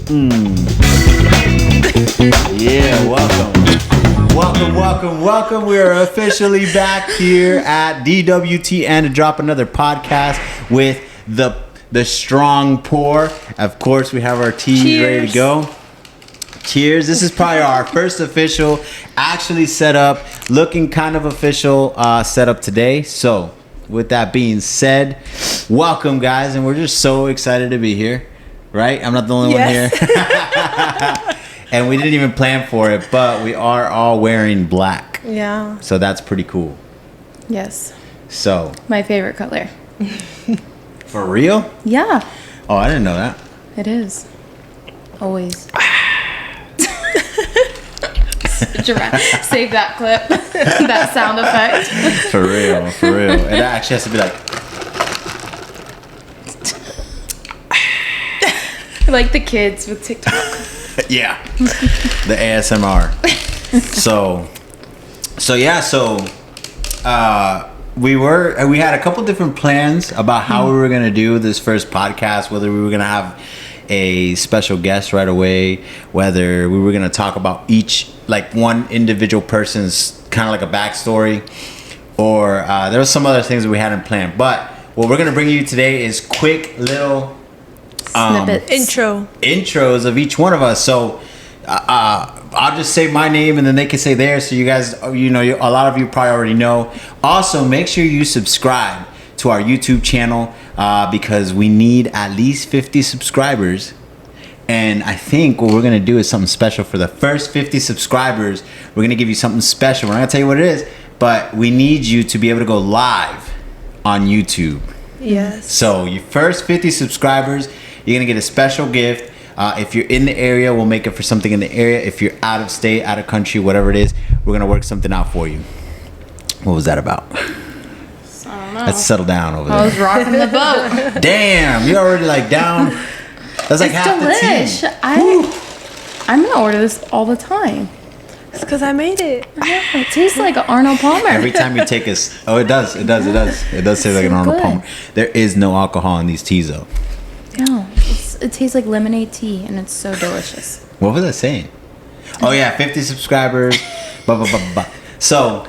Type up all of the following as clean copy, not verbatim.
Yeah, welcome. We are officially back here at DWT and to drop another podcast with the strong pour. Of course, we have our tea ready to go. Cheers. This is probably our first official, actually set up, looking kind of official setup today. So, with that being said, welcome, guys, and we're just so excited to be here. Right? I'm not the only one here. And we didn't even plan for it, but we are all wearing black. Yeah. So that's pretty cool. Yes. So. My favorite color. For real? Yeah. Oh, I didn't know that. It is. Always. Save that clip. That sound effect. For real. It actually has to be like. Like the kids with TikTok. Yeah. The ASMR. We had a couple different plans about how we were going to do this first podcast, whether we were going to have a special guest right away, whether we were going to talk about each, like one individual person's kind of like a backstory, or there was some other things that we hadn't planned. But what we're going to bring you today is quick little intros of each one of us. So I'll just say my name and then they can say theirs, so you guys, a lot of you probably already know. Also, make sure you subscribe to our YouTube channel because we need at least 50 subscribers. And I think what we're gonna do is something special for the first 50 subscribers. We're gonna give you something special. We're not gonna tell you what it is, but we need you to be able to go live on YouTube. Yes. So your first 50 subscribers, you're going to get a special gift. If you're in the area, we'll make it for something in the area. If you're out of state, out of country, whatever it is, we're going to work something out for you. What was that about? I don't know. Let's settle down over there. I was rocking the boat. Damn, you're already like down. That's like it's half delish. the tea. I'm going to order this all the time. It's because I made it. Yeah, it tastes like Arnold Palmer. Every time you take it does. It does taste like an Arnold Palmer. There is no alcohol in these teas, though. No, it tastes like lemonade tea, and it's so delicious. What was I saying? Oh yeah, 50 subscribers. Blah, blah, blah, blah. So,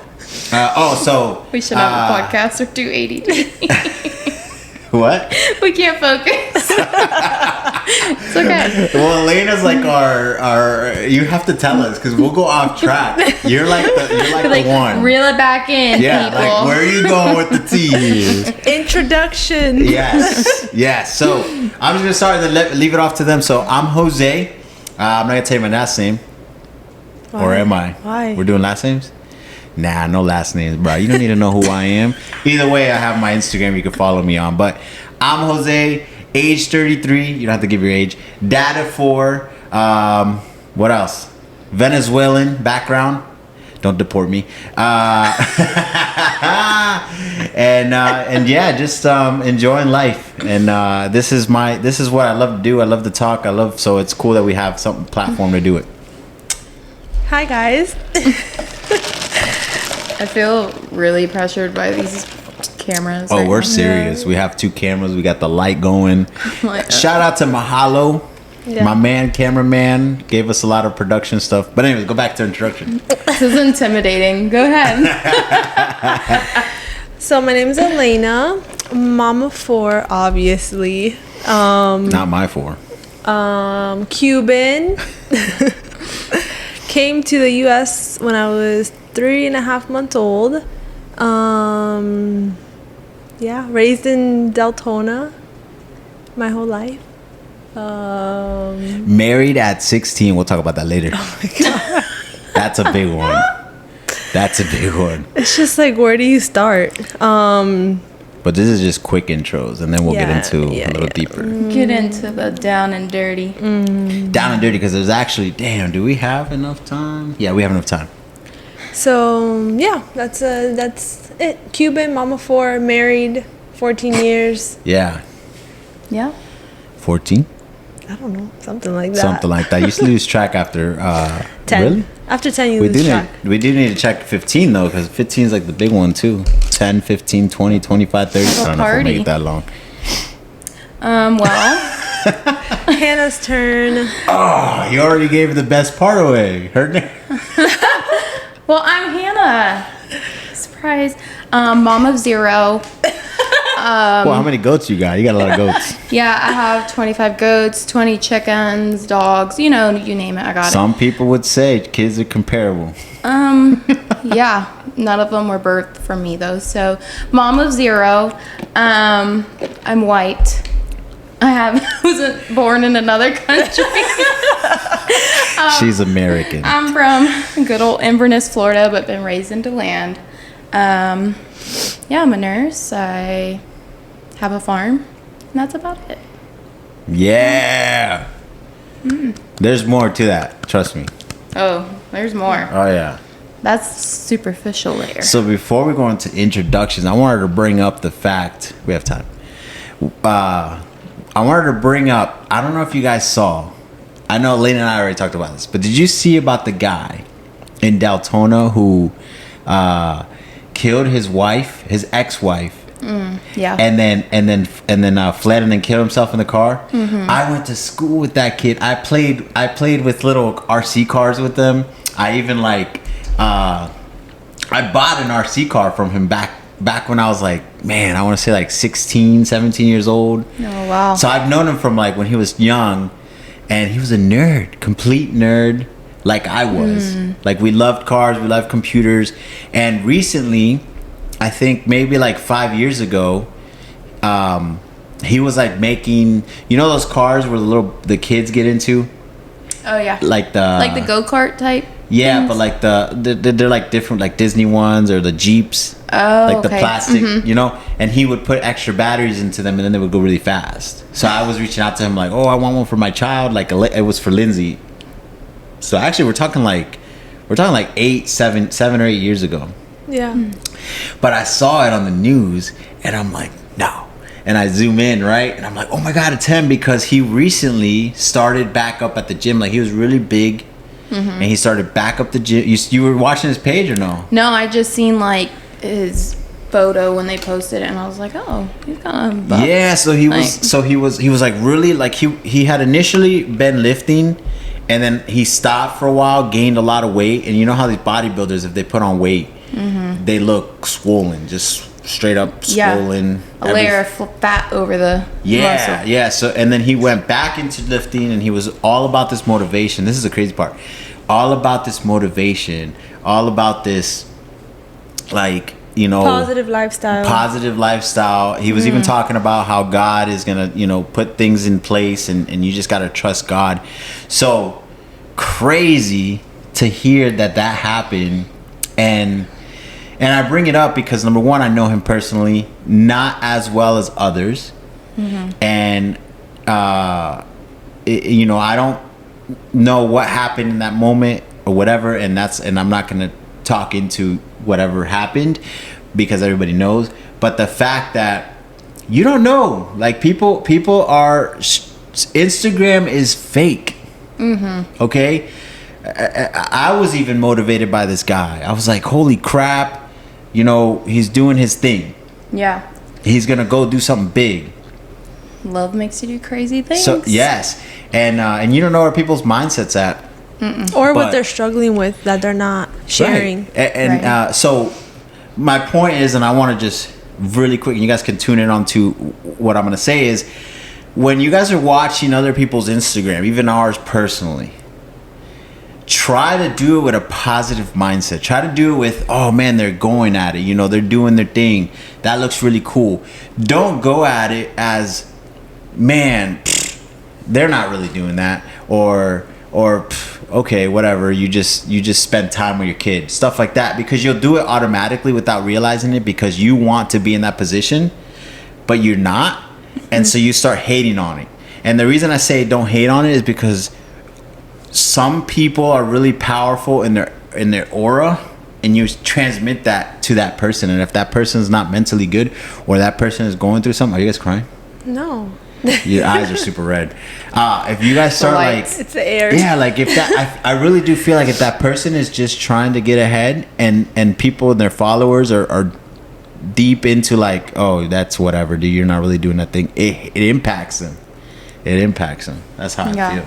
we should have a podcast or do ADD. What? We can't focus. It's okay. Well, Elena's like our. You have to tell us because we'll go off track. You're like the one. Reel it back in, yeah, people. like where are you going with the tea here? Introduction. Yes. So I'm just gonna start and leave it off to them. So I'm Jose. I'm not gonna tell you my last name. Why? Or am I? Why? We're doing last names? Nah, no last names, bro. You don't need to know who I am. Either way, I have my Instagram you can follow me on. But I'm Jose, age 33. You don't have to give your age. Dad of 4. What else? Venezuelan background. Don't deport me. And yeah, just enjoying life. And this is what I love to do. I love to talk. So it's cool that we have some platform to do it. Hi guys. I feel really pressured by these cameras. Oh, we're serious. We have 2 cameras. We got the light going. Shout out to Mahalo. Yeah. My man, cameraman, gave us a lot of production stuff. But anyways, go back to introduction. This is intimidating. Go ahead. So my name is Elena, mom of 4, obviously. Not my 4. Cuban. Came to the U.S. when I was 3.5 months old. Raised in Deltona my whole life. Married at 16. We'll talk about that later. Oh my god. That's a big one. It's just like, where do you start? But this is just quick intros, and then we'll get into a little deeper. Get into the down and dirty. Down and dirty, because there's actually, do we have enough time? Yeah, we have enough time. So yeah, that's it. Cuban, mom of 4, married, 14 years. Yeah. 14? I don't know, something like that. Something like that. You used to lose track after 10. Really? After 10, you lose track. We do need to check 15 though, because 15 is like the big one too. 10, 15, 20, 25, 30. I don't know if we'll make it that long. Well, Hannah's turn. Oh, you already gave the best part away. Her name. Well, I'm Hannah. Surprise. Mom of 0. Well, how many goats you got? You got a lot of goats. Yeah, I have 25 goats, 20 chickens, dogs, you name it, I got Some people would say kids are comparable. it. Yeah, none of them were birthed from me though. So, mom of 0. I'm white. Wasn't born in another country. She's American. I'm from good old Inverness, Florida, but been raised in DeLand. Yeah, I'm a nurse. I have a farm, and that's about it. Yeah. There's more to that. Trust me. Oh, there's more. Oh, yeah. That's superficial layer. So before we go into introductions, I wanted to bring up the fact. We have time. I wanted to bring up, I don't know if you guys saw. I know Elena and I already talked about this, but did you see about the guy in Deltona who killed his wife, his ex-wife, Yeah. and then fled and then killed himself in the car? I went to school with that kid. I played with little RC cars with them. I even I bought an RC car from him back when I was like, man, I want to say like 16, 17 years old. Oh, wow. So I've known him from like when he was young, and he was a nerd, complete nerd, like I was. Like we loved cars, we loved computers, and recently, I think maybe like 5 years ago, he was like making, those cars where the kids get into, Oh, yeah. like the go-kart type? yeah, things? but like they're like different, like Disney ones or the Jeeps. Oh, like the okay. plastic, and he would put extra batteries into them, and then they would go really fast. So I was reaching out to him like, oh, I want one for my child. Like it was for Lindsay. So actually, we're talking like 7 or 8 years ago. Yeah. But I saw it on the news, and I'm like, no. And I zoom in, right? And I'm like, oh my God, it's him, because he recently started back up at the gym. Like he was really big, and he started back up the gym. You were watching his page or no? No, I just seen like his photo when they posted it, and I was like, oh, he's kind of buff. Yeah, so he was like really like he had initially been lifting, and then he stopped for a while, gained a lot of weight, and you know how these bodybuilders, if they put on weight, they look swollen, just straight up swollen. A layer of fat over the muscle. Yeah. So and then he went back into lifting, and he was all about this motivation. This is the crazy part. All about this motivation, all about this Positive lifestyle. He was even talking about how God is gonna put things in place, and you just gotta trust God. So crazy to hear that happened. And I bring it up because number one, I know him personally, not as well as others, and I don't know what happened in that moment or whatever, and I'm not gonna talk into whatever happened because everybody knows. But the fact that you don't know, like people are, Instagram is fake. Okay, I was even motivated by this guy. I was like, holy crap, he's doing his thing. Yeah. He's gonna go do something big. Love makes you do crazy things. So yes, and you don't know where people's mindsets at. Or what they're struggling with that they're not sharing. Right. And so my point is, and I want to just really quick, and you guys can tune in on to what I'm going to say is, when you guys are watching other people's Instagram, even ours personally, try to do it with a positive mindset. Try to do it with, oh man, they're going at it. They're doing their thing. That looks really cool. Don't go at it as, man, they're not really doing that, or okay, whatever, you just spend time with your kid, stuff like that, because you'll do it automatically without realizing it, because you want to be in that position but you're not, and so you start hating on it. And the reason I say don't hate on it is because some people are really powerful in their aura, and you transmit that to that person, and if that person is not mentally good, or that person is going through something. Are you guys crying? No. Your eyes are super red. If you guys start it's the air. Yeah, like if that, I really do feel like if that person is just trying to get ahead, and people and their followers are deep into like, oh, that's whatever, dude, you're not really doing that thing. It impacts them. It impacts them. That's how I feel.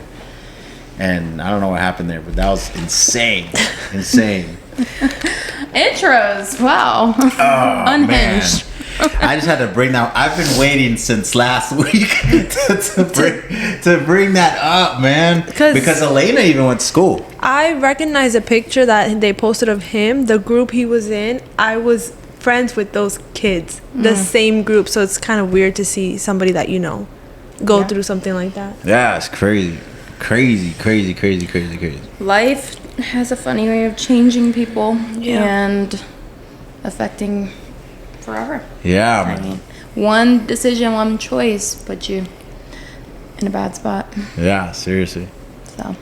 And I don't know what happened there, but that was insane. Insane. Intros. Wow. Oh, Unhinged. man. I just had to bring that. I've been waiting since last week to bring that up, man. Because Elena even went to school. I recognize a picture that they posted of him, the group he was in. I was friends with those kids, the same group. So it's kind of weird to see somebody that you know go through something like that. Yeah, it's crazy. Crazy. Life has a funny way of changing people and affecting forever. Yeah, I man. mean, one decision, one choice put you in a bad spot. Yeah, seriously. So,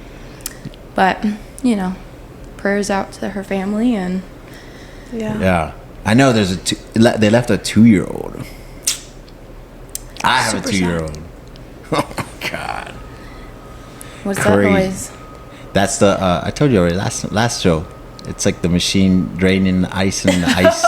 but, you know, prayers out to her family and... Yeah. I know there's they left a 2-year-old. I have a 2-year-old. Oh, my God. What's that noise? That's the, I told you already, last show. It's like the machine draining the ice and the ice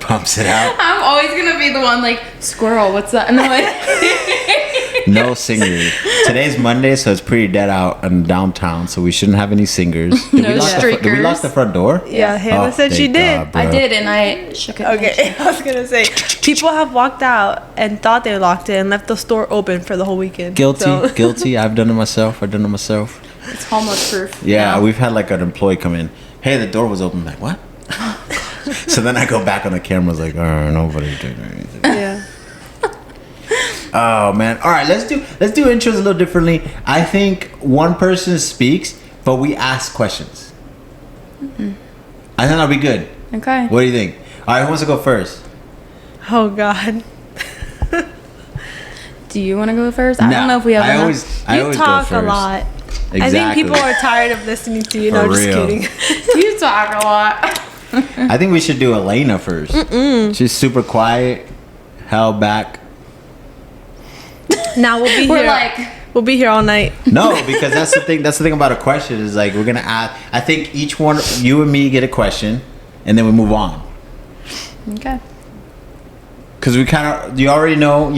pumps it out. I'm always going to be the one like, squirrel, what's that noise? No singers. Today's Monday, so it's pretty dead out in downtown, so we shouldn't have any singers. Did we lock the front door? Yeah, Hannah said she did. God, I did, and I shook it. Okay, I was gonna say, people have walked out and thought they locked it and left the store open for the whole weekend. Guilty. I've done it myself. It's homeless proof. Yeah, we've had like an employee come in. Hey, the door was open. I'm like, what? So then I go back on the camera, like, oh, nobody did anything. Yeah. Oh man! All right, let's do intros a little differently. I think one person speaks, but we ask questions. I think that'll be good. Okay. What do you think? All right, who wants to go first? Oh God. Do you want to go first? I don't know if we have enough. I You always talk go first. a lot. Exactly. I think people are tired of listening to you. For No, just real. kidding. You talk a lot. I think we should do Elena first. She's super quiet, held back. Now we'll be We're here. like, We'll be here all night. No, because that's the thing. That's the thing about a question is like we're gonna ask. I think each one, you and me, get a question, and then we move on. okay. Because we kind of, you already know,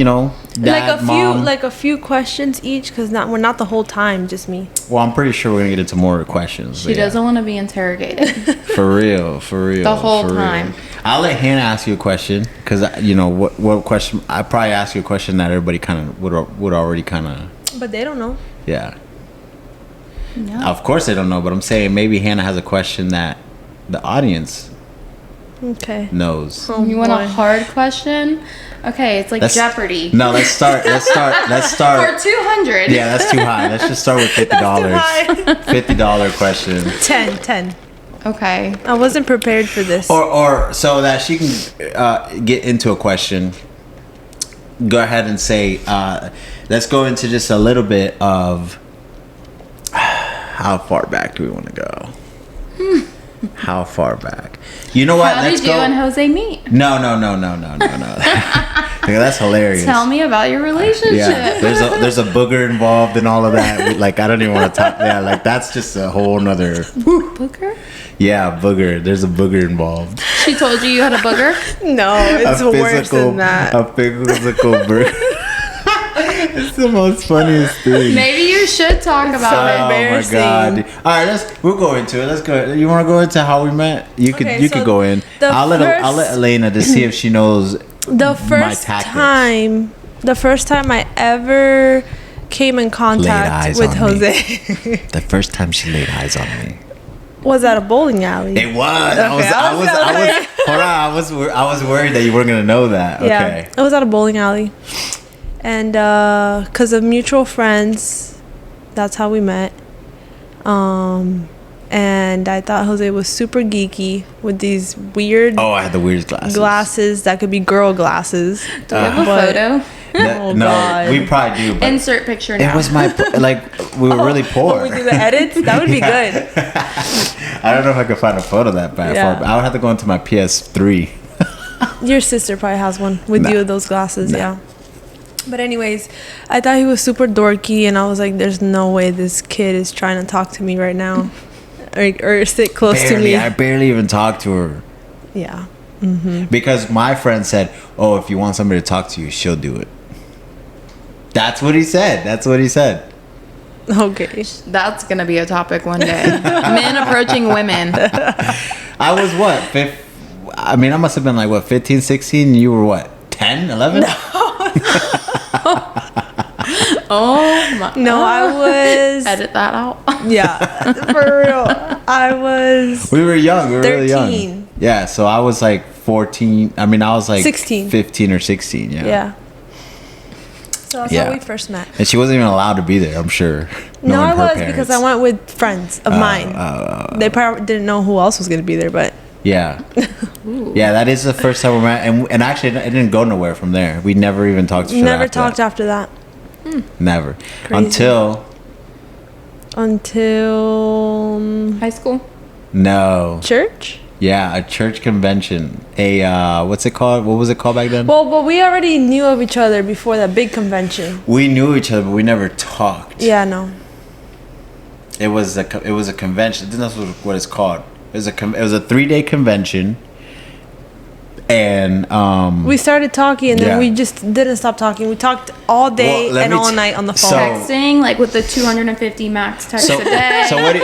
dad, mom. Like a few questions each, because we're not the whole time, just me. Well, I'm pretty sure we're gonna get into more questions. She doesn't want to be interrogated. For real. The whole time. I'll let Hannah ask you a question because what question? I probably ask you a question that everybody kind of would already kind of. But they don't know. Yeah. No. Of course they don't know, but I'm saying maybe Hannah has a question that the audience Okay. knows. Oh, You want boy. a hard question? Okay, it's like Jeopardy. No, let's start. For 200. Yeah, that's too high. Let's just start with $50. $50 question. 10. Okay. I wasn't prepared for this. Or so that she can get into a question. Go ahead and say, let's go into just a little bit of how far back do we want to go? How far back? You know what? How Let's did you go. and Jose meet? No. That's hilarious. Tell me about your relationship. Yeah, there's a booger involved in all of that. Like I don't even want to talk. Yeah, like that's just a whole nother. Booger? Yeah, booger. There's a booger involved. She told you had a booger? No, it's worse than that. A physical booger. It's the most funniest thing. Maybe you should talk about so it. embarrassing. Oh my god! All right, we'll go into it. Let's go. You want to go into how we met? You could go in. I'll let Elena to see if she knows The first time I ever came in contact with Jose The first time she laid eyes on me was at a bowling alley. It was. Okay, I was worried that you weren't gonna know that. Yeah, Okay. it was at a bowling alley, and because of mutual friends, that's how we met. And I thought Jose was super geeky with these weird I had the weirdest glasses that could be girl glasses. Do we have a photo? Oh, no, God. we probably do. But Insert picture now. it was my we were really poor. When we do the edits, that would be good. I don't know if I could find a photo that bad Yeah. far, but I would have to go into my PS3. Your sister probably has one with you, those glasses, yeah. But anyways, I thought he was super dorky, and I was like, there's no way this kid is trying to talk to me right now. Or sit close to me. I barely even talked to her. Yeah. Because my friend said, "Oh, if you want somebody to talk to you, she'll do it." That's what he said. That's what he said. Okay. That's gonna be a topic one day. Men approaching women. I was what? I mean, I must have been like, what, 15, 16? You were what, 10, 11? No. Oh my. No, I was. Edit that out. Yeah, for real. I was. We were young. We were really 13. young. Yeah, so I was like 14. I mean, I was like 16. 15 or 16. Yeah. Yeah. So that's how we first met. And she wasn't even allowed to be there, I'm sure. No, knowing I her was parents. because I went with friends of mine. They probably didn't know who else was going to be there, but. Yeah. Yeah, that is the first time we met. And actually, it didn't go nowhere from there. We never even talked to each other. Never talked after that. Never. Crazy. Until. High school. No. Church? Yeah, a church convention. What's it called? What was it called back then? Well, but we already knew of each other before that big convention. We knew each other, but we never talked. Yeah, no. It was a convention. I think that's what it's called. It was a 3-day convention, and we started talking, and then yeah. we just didn't stop talking. We talked all day and all night on the phone. Texting, like with the 250 max texts a day. So what?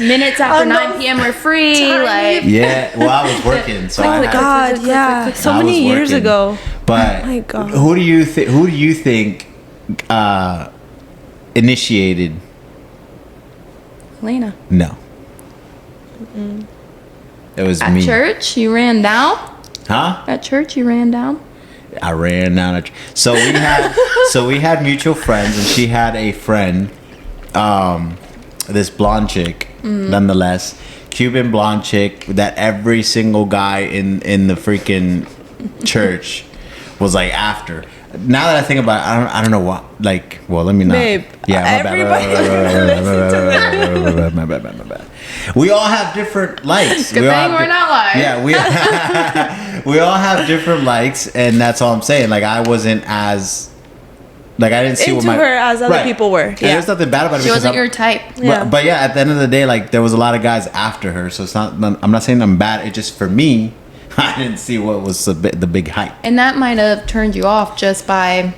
Minutes after 9 p.m. we're free. Like Yeah. Well, I was working, so Oh my God! Yeah, so I many was years working. ago. But Oh my God. who do you think initiated? Elena. No. It was At me. church, you ran down. Huh? At church, you ran down. I ran down. So we had mutual friends, and she had a friend, this blonde chick, nonetheless, Cuban blonde chick that every single guy in the freaking church was like after. Now that I think about it, I don't know what. Like, well, let me not. Babe, Yeah, my bad. We all have different likes. Good thing we're not live. Yeah, we all have different likes, and that's all I'm saying. Like, I wasn't as I didn't see what Into my her as other people were. And there's nothing bad about it. She because wasn't I'm- your type. Yeah. But yeah, at the end of the day, like there was a lot of guys after her, so it's not. I'm not saying I'm bad. It just for me, I didn't see what was the big hype. And that might have turned you off just by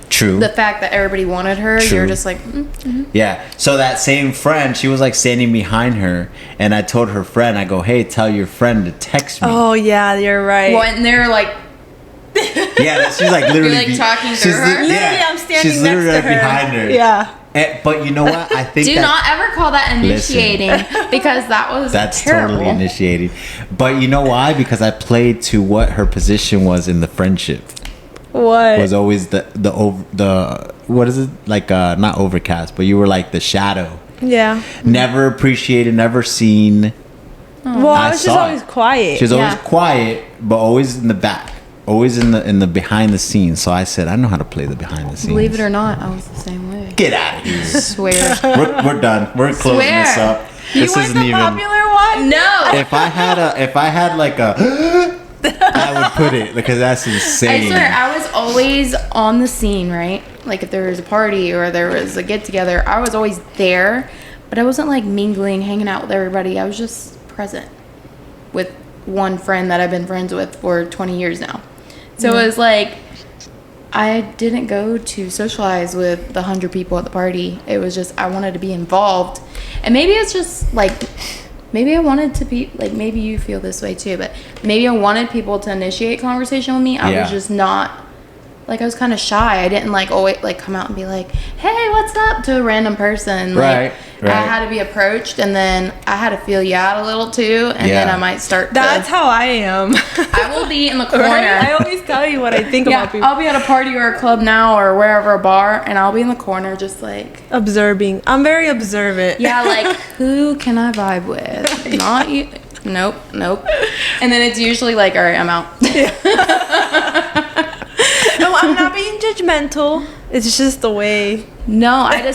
True. the fact that everybody wanted her. True. You're just like, Yeah. So that same friend, she was like standing behind her, and I told her friend, I go, "Hey, tell your friend to text me." Oh yeah, you're right. well, and they're like, Yeah, she's like literally. You're, like, talking to she's her? li- Literally, I'm standing she's next literally to right her. behind her. Yeah. But you know what? I think do that, not ever call that initiating because that was That's terrible. totally initiating. But you know why? Because I played to what her position was in the friendship. What? Was always the what is it, like not overcast, but you were like the shadow. Yeah. Never appreciated, never seen. Well, I was just saw always it. quiet. She was always Yeah. quiet, but always in the back, always in the behind the scenes. So I said, I know how to play the behind the scenes. Believe it or not, I was the same way. Get out of here. Swear. We're done. We're closing Swear. this up. You This weren't isn't the even. popular one? No. If I had like a, I would put it because that's I insane. swear, I was always on the scene, right? Like if there was a party or there was a get together, I was always there, but I wasn't like mingling, hanging out with everybody. I was just present with one friend that I've been friends with for 20 years now. So it was like I didn't go to socialize with the 100 people at the party. It was just I wanted to be involved. And maybe it's just like maybe I wanted to be like maybe you feel this way too, but maybe I wanted people to initiate conversation with me. I Yeah. was just not like I was kind of shy. I didn't like always like come out and be like, "Hey, what's up?" to a random person. Like, Right. I had to be approached, and then I had to feel you out a little too, and then Yeah. I might start. That's to, how I am. I will be in the corner. Right? I always tell you what I think Yeah, about people. I'll be at a party or a club now or wherever, a bar, and I'll be in the corner just like, Observing. I'm very observant. yeah, like who can I vibe with? Not you. Nope. And then it's usually like, all right, I'm out. No, I'm not being judgmental. It's just the way. No, I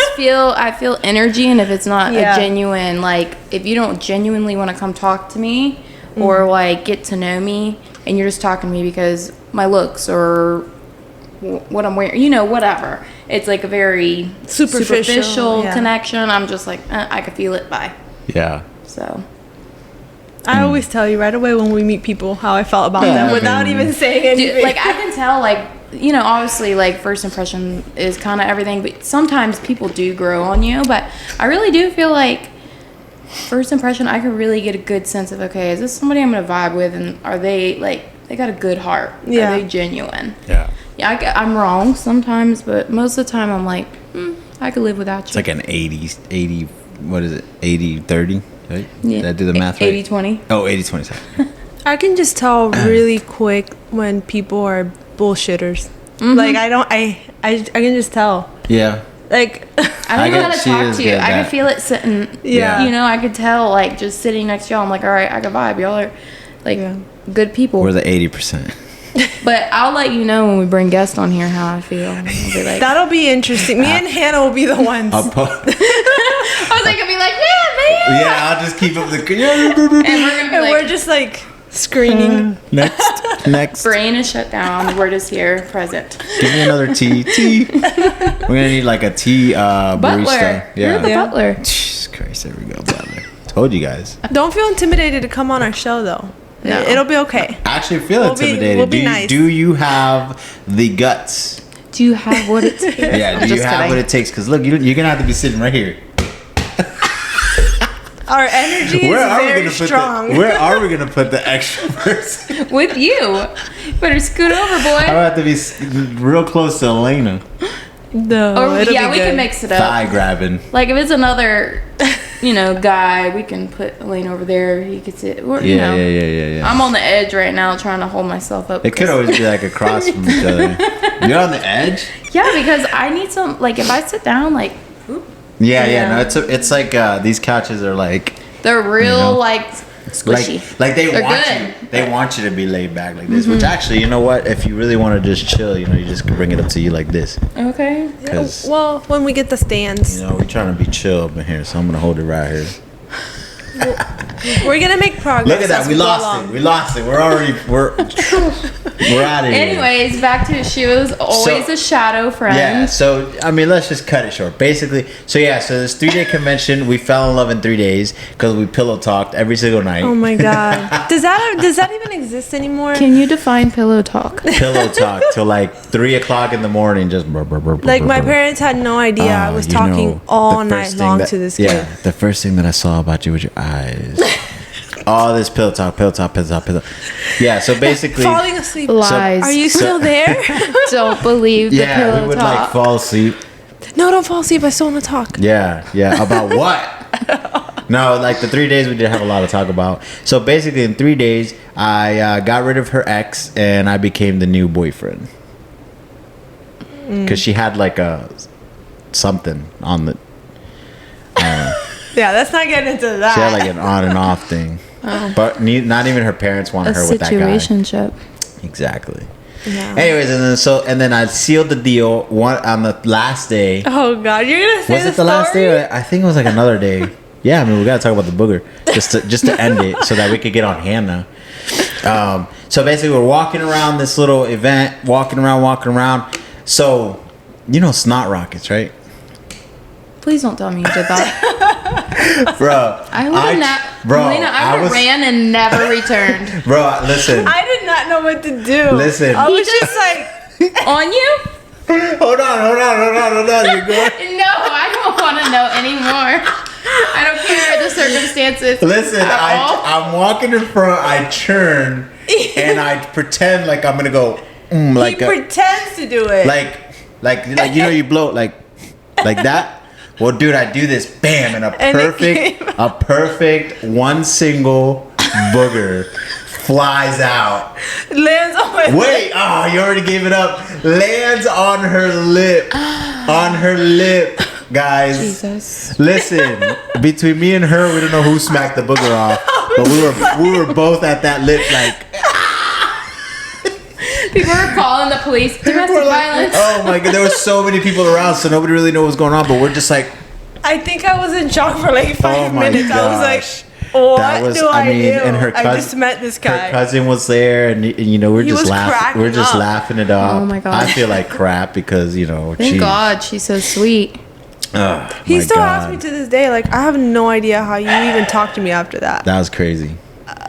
feel energy, and if it's not Yeah. a genuine, like if you don't genuinely want to come talk to me or like get to know me, and you're just talking to me because my looks or what I'm wearing, whatever. It's like a very Superficial, yeah. connection. I'm just like, I could feel it. Bye. Yeah. So I always tell you right away when we meet people how I felt about them without even saying anything. Dude, like I can tell, like, you know, obviously, like, first impression is kind of everything, but sometimes people do grow on you. But I really do feel like first impression, I can really get a good sense of, okay, is this somebody I'm gonna vibe with, and are they like, they got a good heart? Yeah. Are they genuine? Yeah. Yeah, I'm wrong sometimes, but most of the time I'm like, I could live without you. It's like an 80, what is it? 80-30, right? Yeah. Did I do the math right? 80-20. Oh, 80-20, sorry. I can just tell really quick when people are bullshitters. Like I can just tell. Yeah. Like I don't know how to she talk is to you. good at I that. could feel it sitting. Yeah. You know, I could tell, like, just sitting next to y'all. I'm like, all right, I can vibe. Y'all are, like, good people. We're the 80%. But I'll let you know when we bring guests on here how I feel. I'll be like, that'll be interesting. Me and Hannah will be the ones. I was like, I'll be like, yeah, man. Yeah, I'll just keep up the. And we're gonna be And like, we're just like screening. Next. brain is shut down. We're just here, present. Give me another tea. We're gonna need like a tea barista. Butler. You're the Yeah. butler. Jesus Christ, there we go, butler. Told you guys. Don't feel intimidated to come on our show though. No. It'll be okay. I actually feel We'll be- intimidated. we'll be nice. Do you have the guts? Do you have what it takes? Yeah, do you Just have kidding. what it takes? Because look, you're gonna have to be sitting right here. Our energy is very strong. Where are we gonna put the extra person? With you. You better scoot over, I boy. have to be real close to Elena. No, Or it'll yeah, be we good. can mix it up. Thigh grabbing. Like if it's another, guy, we can put Elaine over there. He could sit. Or, Yeah. I'm on the edge right now, trying to hold myself up. It could always be like across from each other. You're on the edge. Yeah, because I need some. Like if I sit down, like Yeah. Yeah. No, it's like these couches are like they're real, You know? like squishy. like they They're want good. you. They want you to be laid back like this. Which actually, you know what? If you really want to just chill, you just bring it up to you like this. Okay. Because Well, when we get the stands, we're trying to be chill up in here, so I'm gonna hold it right here. we're gonna make progress. Look at that. as We go lost along. it. We're out of here. Anyways, back to she was always So- a shadow friend. Yeah, so I mean, let's just cut it short. Basically, so this 3-day convention, we fell in love in 3 days because we pillow talked every single night. Oh my god, does that even exist anymore? Can you define pillow talk? Pillow talk till like 3 o'clock in the morning. Just Like my parents had no idea I was talking all night long to this kid. Yeah, the first thing that I saw about you was your eyes. All this pillow talk. Yeah, so basically, Falling asleep. Lies. Are you still there? Don't believe the yeah, pillow we would talk. like fall asleep. No, don't fall asleep. I still want to talk. Yeah, about what? No, like the 3 days we did have a lot to talk about. So basically, in 3 days, I got rid of her ex and I became the new boyfriend. Because she had like something on the. Yeah, let's not get into that. She had like an on and off thing. But not even her parents wanted her with that guy. situationship. Exactly. Yeah. Anyways, and then I sealed the deal on the last day. Oh god, you're gonna say Was it the last day? Or I think it was like another day. Yeah, I mean, we gotta talk about the booger just to end it so that we could get on Hannah. So basically, we're walking around this little event, walking around. So, snot rockets, right? Please don't tell me you did that. Bro, I would have not. Bro, Elena, I would have ran and never returned. Bro, listen. I did not know what to do. Listen. I was just like, On you? Hold on. You're good. No, I don't want to know anymore. I don't care the circumstances. Listen, at all. I'm walking in front. I turn and I pretend like I'm gonna go. Like he pretends to do it. like you blow like that. Well, dude, I do this, bam, and And it a perfect one single booger flies out. lands on my Wait, you already gave it up. Lands on her lip, guys. Jesus. Listen, between me and her, we don't know who smacked the booger off, but we were both at that lip like. People were calling the police. Domestic violence. Oh my god, there were so many people around, so nobody really knew what was going on, but we're just like, I think I was in shock for like 5 oh my minutes. gosh. I was like, what do I do? and her cousin, I just met this guy. Her cousin was there, and we're He just was laughing. cracking We're just up. laughing it up. Oh my gosh. I feel like crap because Thank God she's so sweet. He still asks me to this day, like, I have no idea how you even talked to me after that. That was crazy.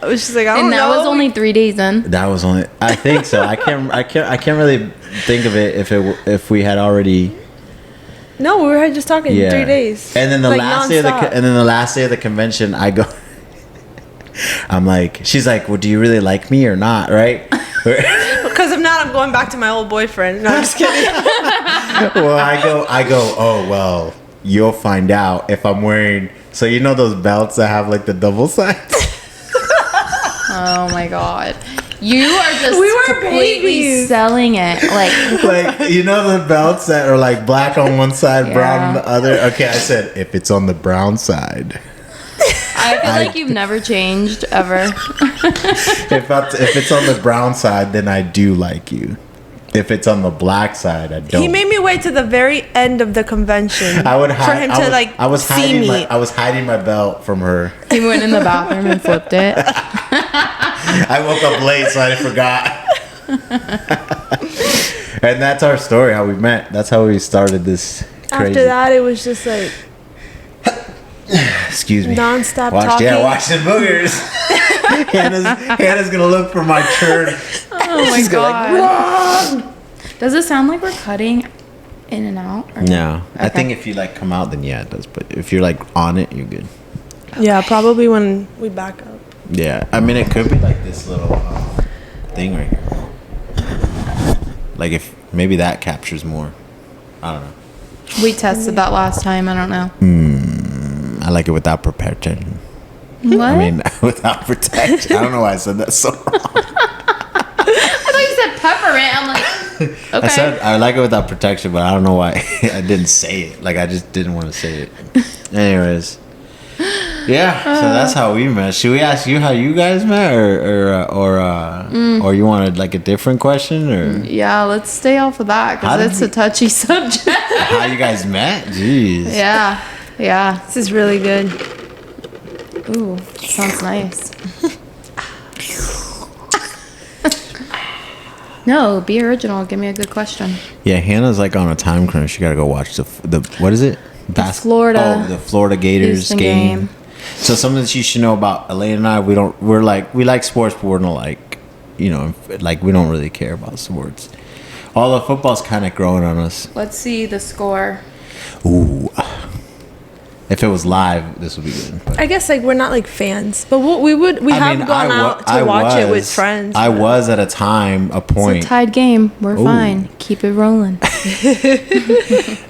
I was just like, I don't And that know. was only 3 days in. That was only. I think so. I can't really think of it if we had already. No, we were just talking 3 days. And then the Like, last day of nonstop. the last day of the convention, I go. I'm like, she's like, well, do you really like me or not? Right? Because if not, I'm going back to my old boyfriend. No, I'm just kidding. Well, I go. Oh well, you'll find out if I'm wearing. So you know those belts that have like the double sides. Oh my god. You are just We were completely babies. selling it. Like, Like, you know the belts that are like black on one side, brown on Yeah. the other. Okay, I said if it's on the brown side. I feel like you've never changed ever. If it's on the brown side, then I do like you. If it's on the black side, I don't. He made me wait to the very end of the convention I would hide, for him to I was see hiding me. I was hiding my belt from her. He went in the bathroom and flipped it. I woke up late, so I forgot. And that's our story, how we met. That's how we started this crazy. After that, it was just like Excuse me. nonstop Watch talking. the boogers. Hannah's gonna look for my turn. Oh my She's gonna god. Does it sound like we're cutting in and out? Or No, I Okay. think if you like come out, then yeah, it does. But if you're like on it, you're good. Yeah, probably when we back up. Yeah, I mean it could be like this little thing right here. Like if maybe that captures more. I don't know. We tested that last time. I don't know. I like it without protection. What? I mean, without protection. I don't know why I said that so wrong. I thought you said peppermint. I'm like, okay. I said I like it without protection, but I don't know why I didn't say it. Like I just didn't want to say it. Anyways, yeah. So that's how we met. Should we ask you how you guys met, or you wanted like a different question, or Yeah, let's stay off of that How because did it's a touchy subject. how you guys met? Jeez. Yeah. Yeah. This is really good. Ooh, sounds nice. No, be original. Give me a good question. Yeah, Hannah's like on a time crunch. She gotta go watch the what is it? Florida. Oh, the Florida Gators Houston game. game. So something that you should know about Elena and I. We like sports, but we're not like, you know, like we don't really care about sports. Although football's kind of growing on us. Let's see the score. Ooh. If it was live, this would be good. But I guess like we're not like fans, but we I have mean, gone out to watch it with friends. I was at a time, a It's a point. tied game. We're Ooh. fine. Keep it rolling.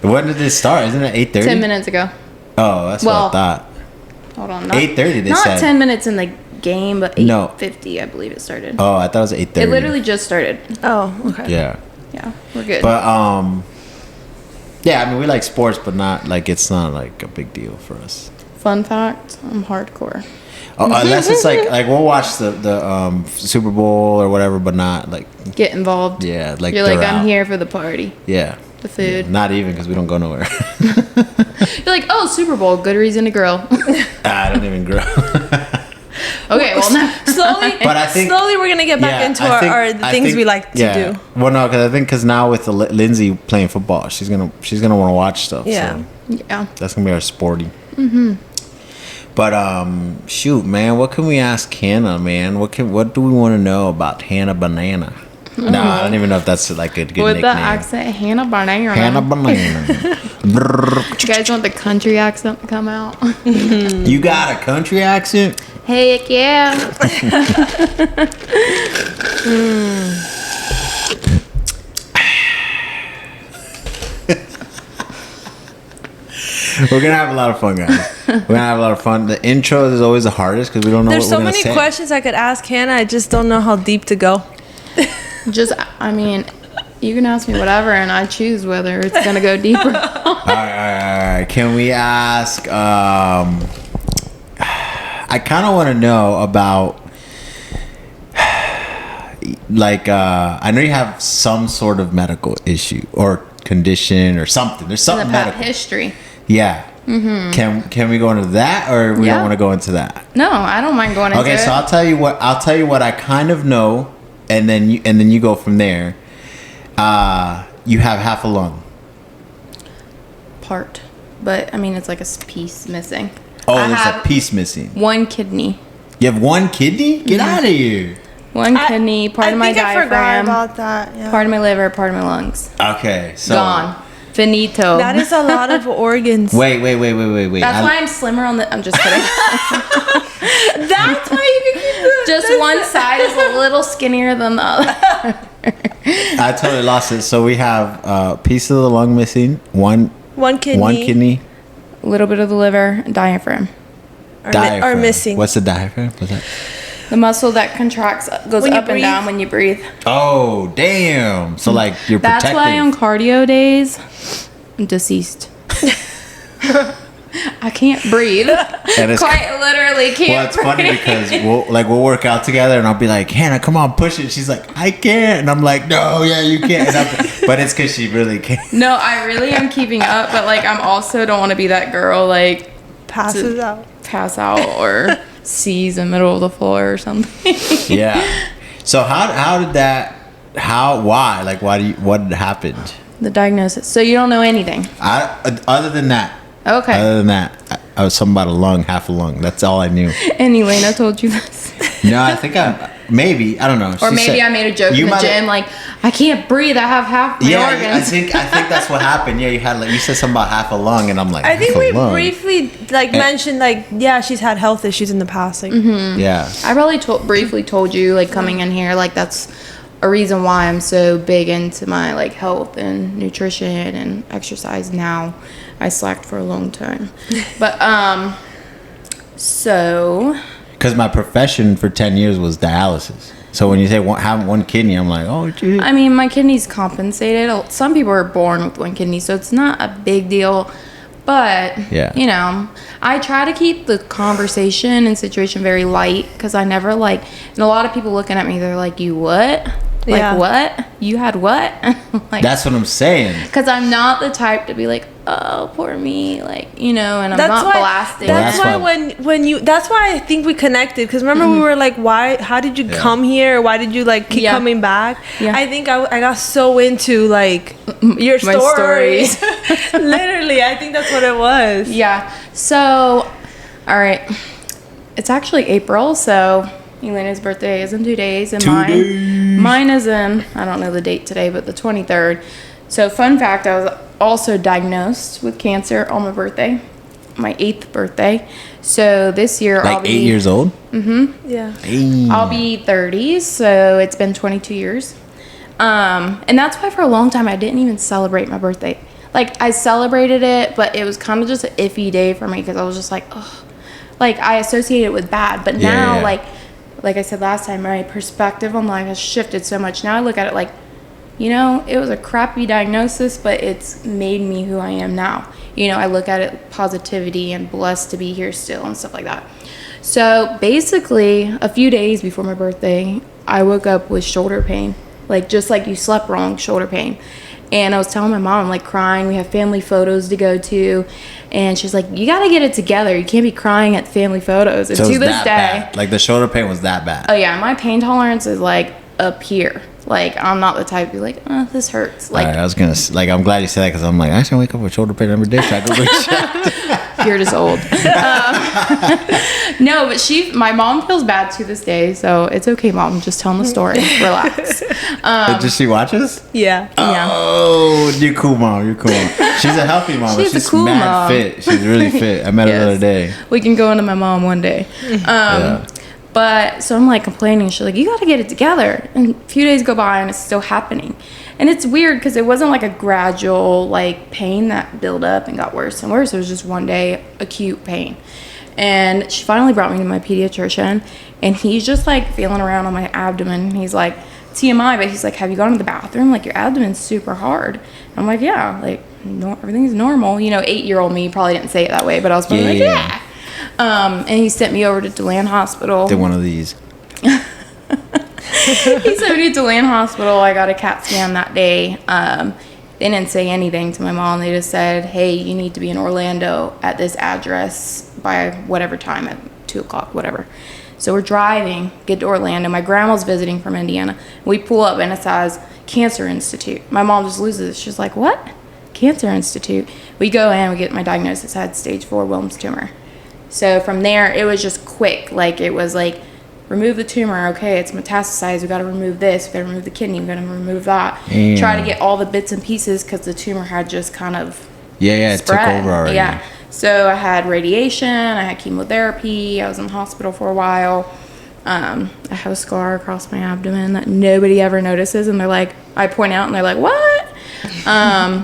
When did this start? Isn't it 8:30? 10 minutes ago. Oh, that's Well, what I thought. Hold on. 8:30 they not said. 10 minutes in the game, but No. 8:50 I believe it started. Oh, I thought it was 8:30. It literally just started. Oh, okay. Yeah. Yeah, we're good. But yeah, I mean we like sports, but not like it's not like a big deal for us. Fun fact, I'm hardcore. Oh, unless it's like we'll watch the Super Bowl or whatever, but not like Get involved. yeah, like You're like, they're I'm out. here for the party. Yeah, The food. Yeah, not even because we don't go nowhere. You're like, oh, Super Bowl, good reason to grill. I don't even grow. Okay, well, now. Slowly, But I think- slowly we're gonna get back Yeah, into I think- the I things think- we like to yeah. do. Well, no, because I think now with the Lindsay playing football, she's gonna want to watch stuff. Yeah. So Yeah. that's gonna be our sporty. But shoot, man, what can we ask Hannah, man? What do we want to know about Hannah Banana? No, I don't even know if that's like a good With nickname. the accent, Hannah Barnett. Hannah Banana. You guys want the country accent to come out? You got a country accent? Heck yeah. We're gonna have a lot of fun, guys. We're gonna have a lot of fun. The intro is always the hardest because we don't know There's what so we're many gonna say. questions I could ask Hannah. I just don't know how deep to go. Just, I mean, you can ask me whatever, and I choose whether it's gonna go deeper. All right. Can we ask? I kind of want to know about, like, I know you have some sort of medical issue or condition or something. There's In something the past medical. history. Yeah. Can we go into that, or we Yeah. don't want to go into that? No, I don't mind going into Okay, it. so I'll tell you what I kind of know, and then you go from there. You have half a lung. Part. But, I mean, it's like a piece missing. Oh, I there's a have piece missing. one kidney. You have one kidney? Get out of here. One kidney, part of my diaphragm. I forgot about that. Yeah. Part of my liver, part of my lungs. Okay, so Gone. Finito. That is a lot of organs. Wait. That's why I'm slimmer on the. I'm just kidding. That's why you can keep the. Just one side is a little skinnier than the other. I totally lost it. So we have a piece of the lung missing, one kidney, A little bit of the liver, and diaphragm. Are missing. What's the diaphragm? What's that? The muscle that contracts, goes When you up and breathe. down when you breathe. Oh, damn. So like you're That's protected. why on cardio days, I'm deceased. I can't breathe. And it's Quite literally can't. Well, it's funny breathe. because we'll work out together, and I'll be like, Hannah, come on, push it. She's like, I can't, and I'm like, no, yeah, you can't. But it's because she really can't. No, I really am keeping up, but like I'm also don't want to be that girl like passes out. pass out or seize in the middle of the floor or something. Yeah. So how did that? Why? Like, what happened? The diagnosis. So you don't know anything. Other than that. Okay. Other than that, I was something about a lung, half a lung. That's all I knew. And Elena told you this. No, I think maybe I don't know. Or She maybe said- I made a joke you in the might have- gym, like I can't breathe. I have half my Yeah, organs. I think that's what happened. Yeah, you said something about half a lung, and I'm like, I think half a we lung? briefly mentioned she's had health issues in the past. Like, Yeah. I probably briefly told you like coming in here, like that's a reason why I'm so big into my like health and nutrition and exercise now. I slacked for a long time, but so Because my profession for 10 years was dialysis. So when you say having one kidney, I'm like, oh, dude. I mean, my kidney's compensated. Some people are born with one kidney, so it's not a big deal. But, Yeah. you know, I try to keep the conversation and situation very light because I never and a lot of people looking at me, they're like, you what? Like, Yeah. what? You had what? Like, That's what I'm saying. because I'm not the type to be like, oh, poor me, like, you know, and I'm not blasting. That's That's why why- when you. That's why I think we connected. Because remember we were like, why? How did you come here? Why did you like keep Yeah. coming back? Yeah. I think I got so into like your My stories. stories. Literally, I think that's what it was. Yeah. So, all right. It's actually April, so Elena's birthday is in 2 days, and 2 days. mine is in, I don't know the date today, but the 23rd. So, fun fact, I was also diagnosed with cancer on my birthday, my 8th birthday. So this year I'll Like be 8 years old? Yeah. I'll be 30, so it's been 22 years. And that's why for a long time I didn't even celebrate my birthday. Like I celebrated it, but it was kind of just an iffy day for me because I was just like, ugh. Like I associated it with bad. But now, Yeah. like I said last time, my perspective on life has shifted so much. Now I look at it like, you know, it was a crappy diagnosis, but it's made me who I am now. You know, I look at it positivity and blessed to be here still and stuff like that. So basically, a few days before my birthday, I woke up with shoulder pain. Like, just like you slept wrong, shoulder pain. And I was telling my mom, I'm like crying. We have family photos to go to. And she's like, you got to get it together. You can't be crying at family photos. And So to it's this that day. bad. Like the shoulder pain was that bad. Oh, yeah. My pain tolerance is like up here. Like, I'm not the type to be like, oh, this hurts. Like, Alright, I was gonna I'm glad you said that because I'm like, I should wake up with shoulder pain every day. So I go get shot. you're just old. No, but my mom feels bad to this day. So it's okay, Mom. Just telling the story. Relax. Did she watch us? Yeah. Yeah. Oh, you're cool, mom. You're cool. She's a healthy mom. She's a She's cool mad mom. fit. She's really fit. I met her the Yes. other day. We can go into my mom one day. Yeah. But so I'm like complaining. She's like, you got to get it together. And a few days go by and it's still happening. And it's weird because it wasn't like a gradual like pain that built up and got worse and worse. It was just one day acute pain. And she finally brought me to my pediatrician and he's just like feeling around on my abdomen. He's like, TMI, but he's like, have you gone to the bathroom? Like your abdomen's super hard. I'm like, yeah, like no, everything's normal. You know, 8-year-old me probably didn't say it that way, but I was probably like, Yeah. And he sent me over to DeLand Hospital. Did one of these. He sent me to DeLand Hospital. I got a CAT scan that day. They didn't say anything to my mom. They just said, hey, you need to be in Orlando at this address by whatever time, at 2 o'clock, whatever. So we're driving, get to Orlando. My grandma's visiting from Indiana. We pull up and it says Cancer Institute. My mom just loses it. She's like, what? Cancer Institute. We go in, we get my diagnosis. I had stage 4 Wilms tumor. So from there, it was just quick. Like, it was like, remove the tumor. Okay, it's metastasized. We got to remove this. We got to remove the kidney. We got to remove that. Damn. Try to get all the bits and pieces because the tumor had just kind of it took spread. over already. Yeah. So I had radiation. I had chemotherapy. I was in the hospital for a while. I have a scar across my abdomen that nobody ever notices, and they're like, I point out, and they're like, what?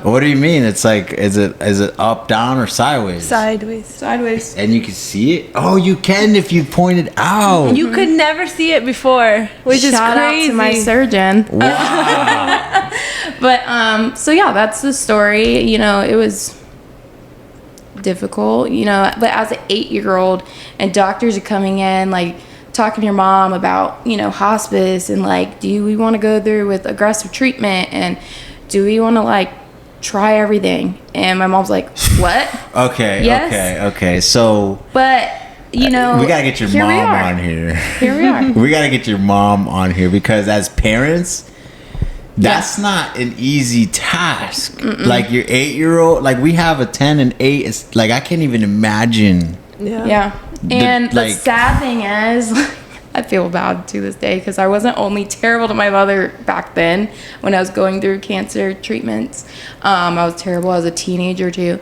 What do you mean? It's like, is it up, down, or sideways? Sideways. And you can see it? Oh, you can if you point it out. You could never see it before, which is Shout crazy. out to my surgeon. Wow. But so yeah, that's the story. You know, it was difficult, you know, but as an 8-year-old and doctors are coming in like talking to your mom about, you know, hospice and like, do we want to go through with aggressive treatment and do we want to like try everything? And my mom's like, what? Okay, Yes. okay. So, But you know, we gotta get your here we mom are. on here. Here we are. We gotta get your mom on here because as parents, that's not an easy task. Like your 8-year-old, like we have a 10 and 8. It's like I can't even imagine. Yeah. And the like- sad thing is, I feel bad to this day because I wasn't only terrible to my mother back then when I was going through cancer treatments. I was terrible as a teenager too.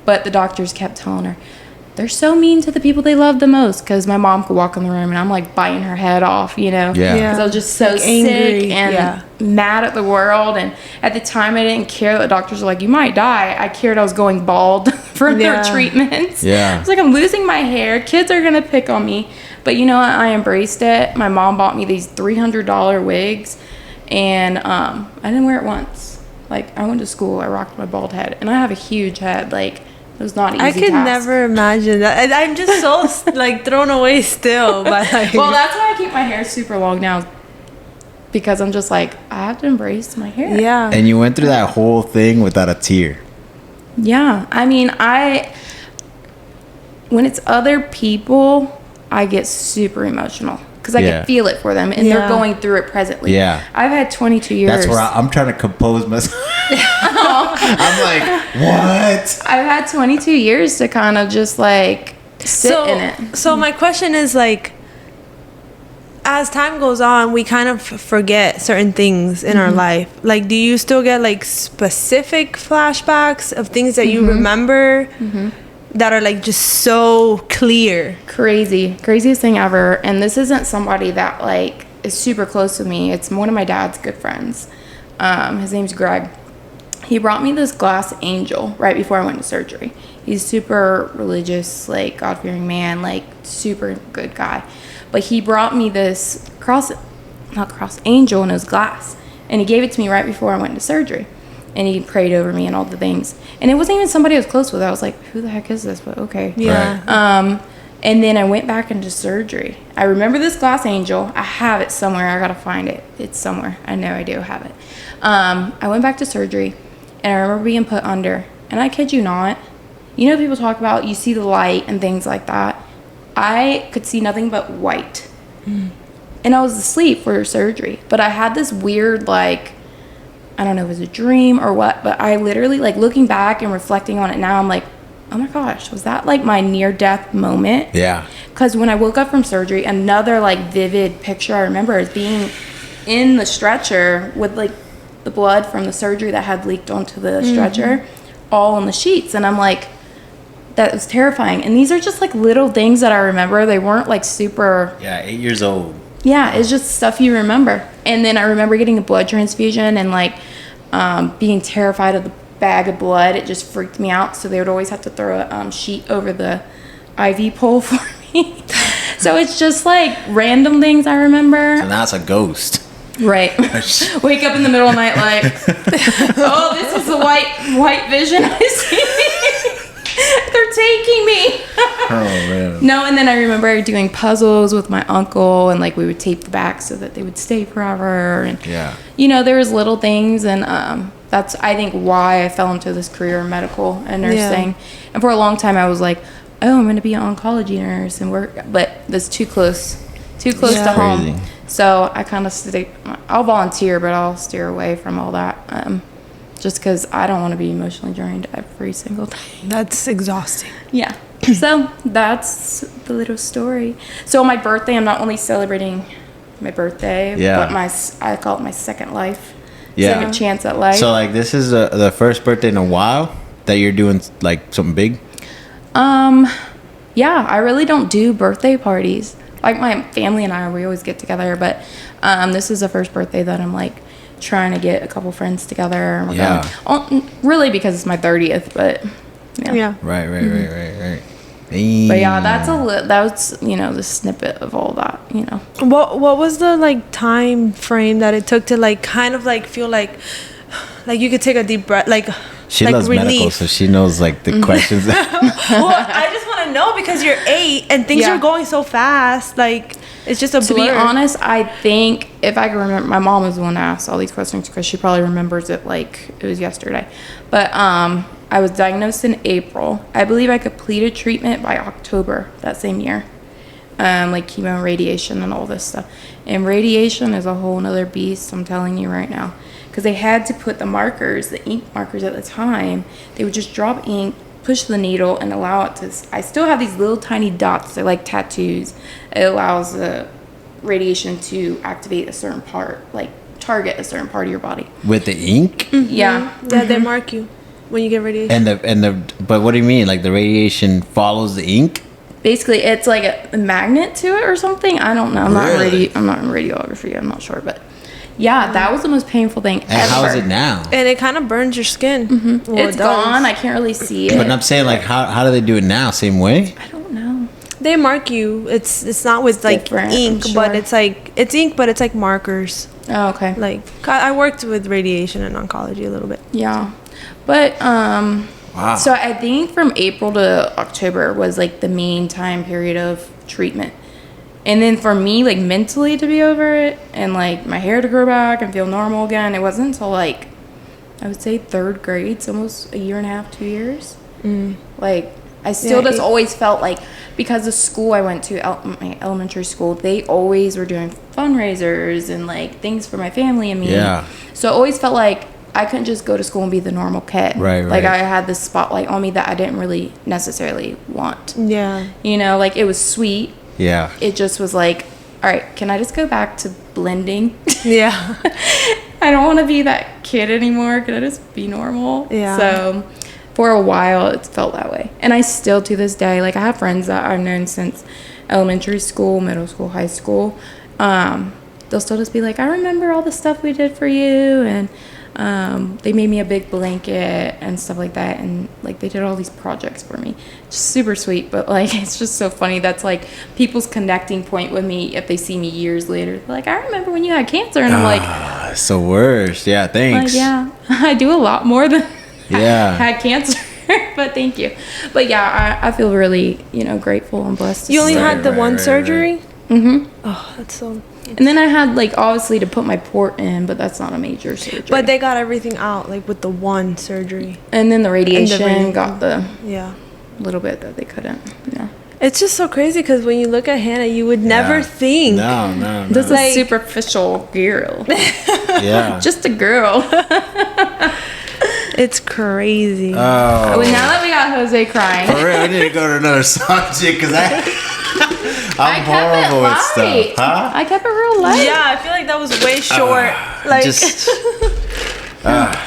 But the doctors kept telling her, they're so mean to the people they love the most, because my mom could walk in the room and I'm like biting her head off, you know? Yeah. Because I was just so Like sick angry, and mad at the world. And at the time, I didn't care that the doctors were like, you might die. I cared I was going bald from their Yeah. treatments. Yeah. I was like, I'm losing my hair. Kids are going to pick on me. But you know what? I embraced it. My mom bought me these $300 wigs, and I didn't wear it once. Like, I went to school. I rocked my bald head. And I have a huge head. Like, it was not an easy I could task. never imagine that. I'm just so like thrown away still. But like, Well, that's why I keep my hair super long now, because I'm just like, I have to embrace my hair. yeah. And you went through that whole thing without a tear. Yeah. I mean, when it's other people, I get super emotional because I Yeah. can feel it for them, and Yeah. they're going through it presently. Yeah. I've had 22 years. That's where I'm trying to compose myself. I'm like, what? I've had 22 years to kind of just like sit in it. So my question is like, as time goes on, we kind of forget certain things in our life. Like, do you still get like specific flashbacks of things that you remember that are like just so clear? Craziest thing ever. And this isn't somebody that like is super close to me. It's one of my dad's good friends. His name's Greg. He brought me this glass angel right before I went to surgery. He's super religious, like God-fearing man, like super good guy. But he brought me this angel, and it was glass. And he gave it to me right before I went into surgery. And he prayed over me and all the things. And it wasn't even somebody I was close with. I was like, who the heck is this? But okay. Yeah. And then I went back into surgery. I remember this glass angel. I have it somewhere. I gotta find it. It's somewhere. I know I do have it. I went back to surgery, and I remember being put under. And I kid you not, you know, people talk about you see the light and things like that. I could see nothing but white. And I was asleep for surgery. But I had this weird, like, I don't know if it was a dream or what, but I literally, like, looking back and reflecting on it now, I'm like, oh my gosh, was that like my near-death moment? Yeah. Because when I woke up from surgery, another like vivid picture I remember is being in the stretcher with like the blood from the surgery that had leaked onto the stretcher all on the sheets. And I'm like, that was terrifying. And these are just like little things that I remember. They weren't like super... Yeah, 8 years old. Yeah, it's just stuff you remember. And then I remember getting a blood transfusion and like being terrified of the bag of blood. It just freaked me out. So they would always have to throw a sheet over the IV pole for me. So it's just like random things I remember. So now it's a ghost. Right. Wake up in the middle of the night like, oh, this is the white vision I see. They're taking me. Oh, man. No, and then I remember doing puzzles with my uncle, and like we would tape the back so that they would stay forever. And Yeah. you know, there was little things, and that's I think why I fell into this career in medical and nursing. Yeah. And for a long time, I was like, oh, I'm going to be an oncology nurse and work, but that's too close to Yeah. home. Crazy. So I kind of I'll volunteer, but I'll steer away from all that. Just because I don't want to be emotionally drained every single day. That's exhausting. Yeah. So that's the little story. So on my birthday, I'm not only celebrating my birthday, but I call it my second life. Second chance at life. So like this is the first birthday in a while that you're doing like something big? Yeah, I really don't do birthday parties. Like my family and I, we always get together, but this is the first birthday that I'm like trying to get a couple friends together. And we're going, really because it's my 30th, but yeah. Right. But yeah, that's the snippet of all that, What was the like time frame that it took to like kind of like feel like you could take a deep breath, like she like loves relief. medical, so she knows like the questions. Well, I just want to know because you're 8 and things are going so fast. Like it's just a blur. To be honest, I think if I can remember, my mom was the one to ask all these questions because she probably remembers it like it was yesterday. But I was diagnosed in April. I believe I completed treatment by October that same year. Like chemo and radiation and all this stuff. And radiation is a whole nother beast, I'm telling you right now. Because they had to put the markers, the ink markers at the time, they would just drop ink, push the needle, and allow it to... I still have these little tiny dots. They're like tattoos. It allows the radiation to activate a certain part, like target a certain part of your body. With the ink? Mm-hmm. Yeah. Yeah, they mark you when you get radiation. But what do you mean? Like the radiation follows the ink? Basically, it's like a magnet to it or something. I don't know. I'm not in radiography. I'm not sure, but... Yeah, that was the most painful thing ever. And how is it now? And it kind of burns your skin. Mm-hmm. Well, it's gone. I can't really see it. But I'm saying, like, how do they do it now? Same way? I don't know. They mark you. It's not with like different, ink, sure. but it's ink, but it's like markers. Oh, okay. Like I worked with radiation and oncology a little bit. Yeah, but wow. So I think from April to October was like the main time period of treatment. And then for me, like mentally to be over it and like my hair to grow back and feel normal again, it wasn't until like, I would say 3rd grade, so almost a year and a half, 2 years. Like I still just always felt like, because the school I went to, my elementary school, they always were doing fundraisers and like things for my family and me. Yeah. So I always felt like I couldn't just go to school and be the normal kid. Right. Like I had this spotlight on me that I didn't really necessarily want. Yeah. Like it was sweet. Yeah. It just was like, all right, can I just go back to blending? Yeah. I don't want to be that kid anymore. Can I just be normal? Yeah. So for a while, it felt that way. And I still, to this day, like I have friends that I've known since elementary school, middle school, high school. They'll still just be like, I remember all the stuff we did for you. And they made me a big blanket and stuff like that, and like they did all these projects for me. Just super sweet, but like it's just so funny. That's like people's connecting point with me if they see me years later. They're like, I remember when you had cancer, and I'm like, it's the worst. Yeah, thanks. like, yeah, I do a lot more than had cancer. But thank you. But yeah, I feel really grateful and blessed. You only had the one surgery? Mm-hmm. Oh, that's so... And then I had like obviously to put my port in, but that's not a major surgery. But they got everything out like with the one surgery. And then the radiation got the little bit that they couldn't. Yeah. It's just so crazy because when you look at Hannah, you would never think. No. This is a superficial girl. Yeah. Just a girl. It's crazy. Oh. Well, now that we got Jose crying. For real, I need to go to another subject because I'm horrible with stuff. Huh? I kept it real light. Yeah, I feel like that was way short.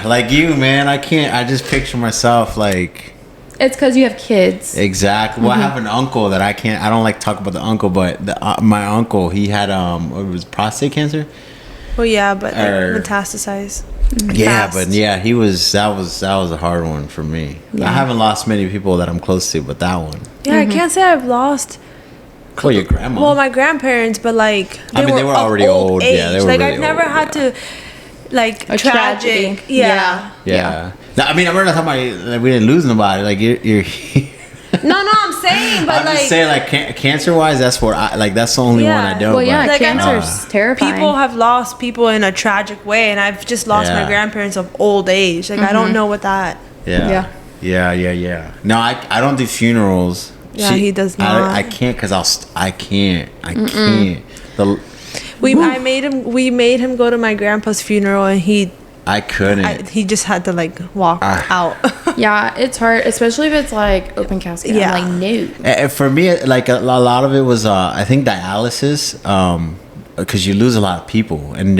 Like you, man. I can't. I just picture myself like. It's because you have kids. Exactly. Well, I have an uncle that I can't. I don't like to talk about the uncle, but my uncle, he had it was prostate cancer. Well, yeah, but metastasized. Yeah, fast. but yeah, he was. That was a hard one for me. Yeah. I haven't lost many people that I'm close to, but that one. Yeah, I can't say I've lost. Well, your grandma. Well, my grandparents, but like they were already old. Age. Yeah, they were like really I've never old, had to like A tragic. tragedy. Yeah. No, I mean, I'm not talking about like, we didn't lose nobody. Like you're No, I'm saying, but I'm like just saying, like cancer wise, that's what that's the only one I don't. Well, yeah, Like, cancer's terrifying. people have lost people in a tragic way, and I've just lost my grandparents of old age. Like I don't know what that. Yeah. No, I don't do funerals. Yeah, he does not. I can't because I can't. We made him go to my grandpa's funeral, and I couldn't. he just had to like walk out. Yeah, it's hard, especially if it's like open casket. Yeah. I'm like, no. For me, like a lot of it was, I think dialysis, because you lose a lot of people, and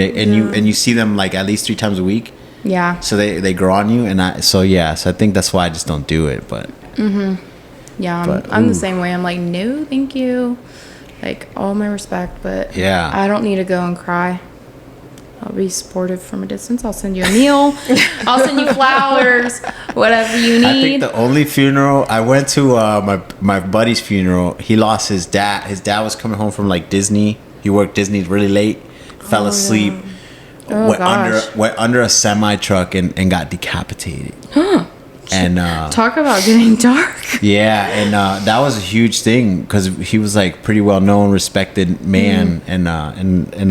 you see them like at least 3 times a week. Yeah. So they grow on you, so I think that's why I just don't do it. But Yeah, But, I'm ooh. the same way. I'm like, no, thank you. Like, all my respect, but Yeah. I don't need to go and cry. I'll be supportive from a distance. I'll send you a meal. I'll send you flowers, whatever you need. I think the only funeral I went to, my buddy's funeral, he lost his dad. His dad was coming home from like Disney. He worked Disney really late, fell asleep, Oh, gosh. went under a semi truck and got decapitated. And Talk about getting dark. yeah, and that was a huge thing because he was like pretty well known, respected man, and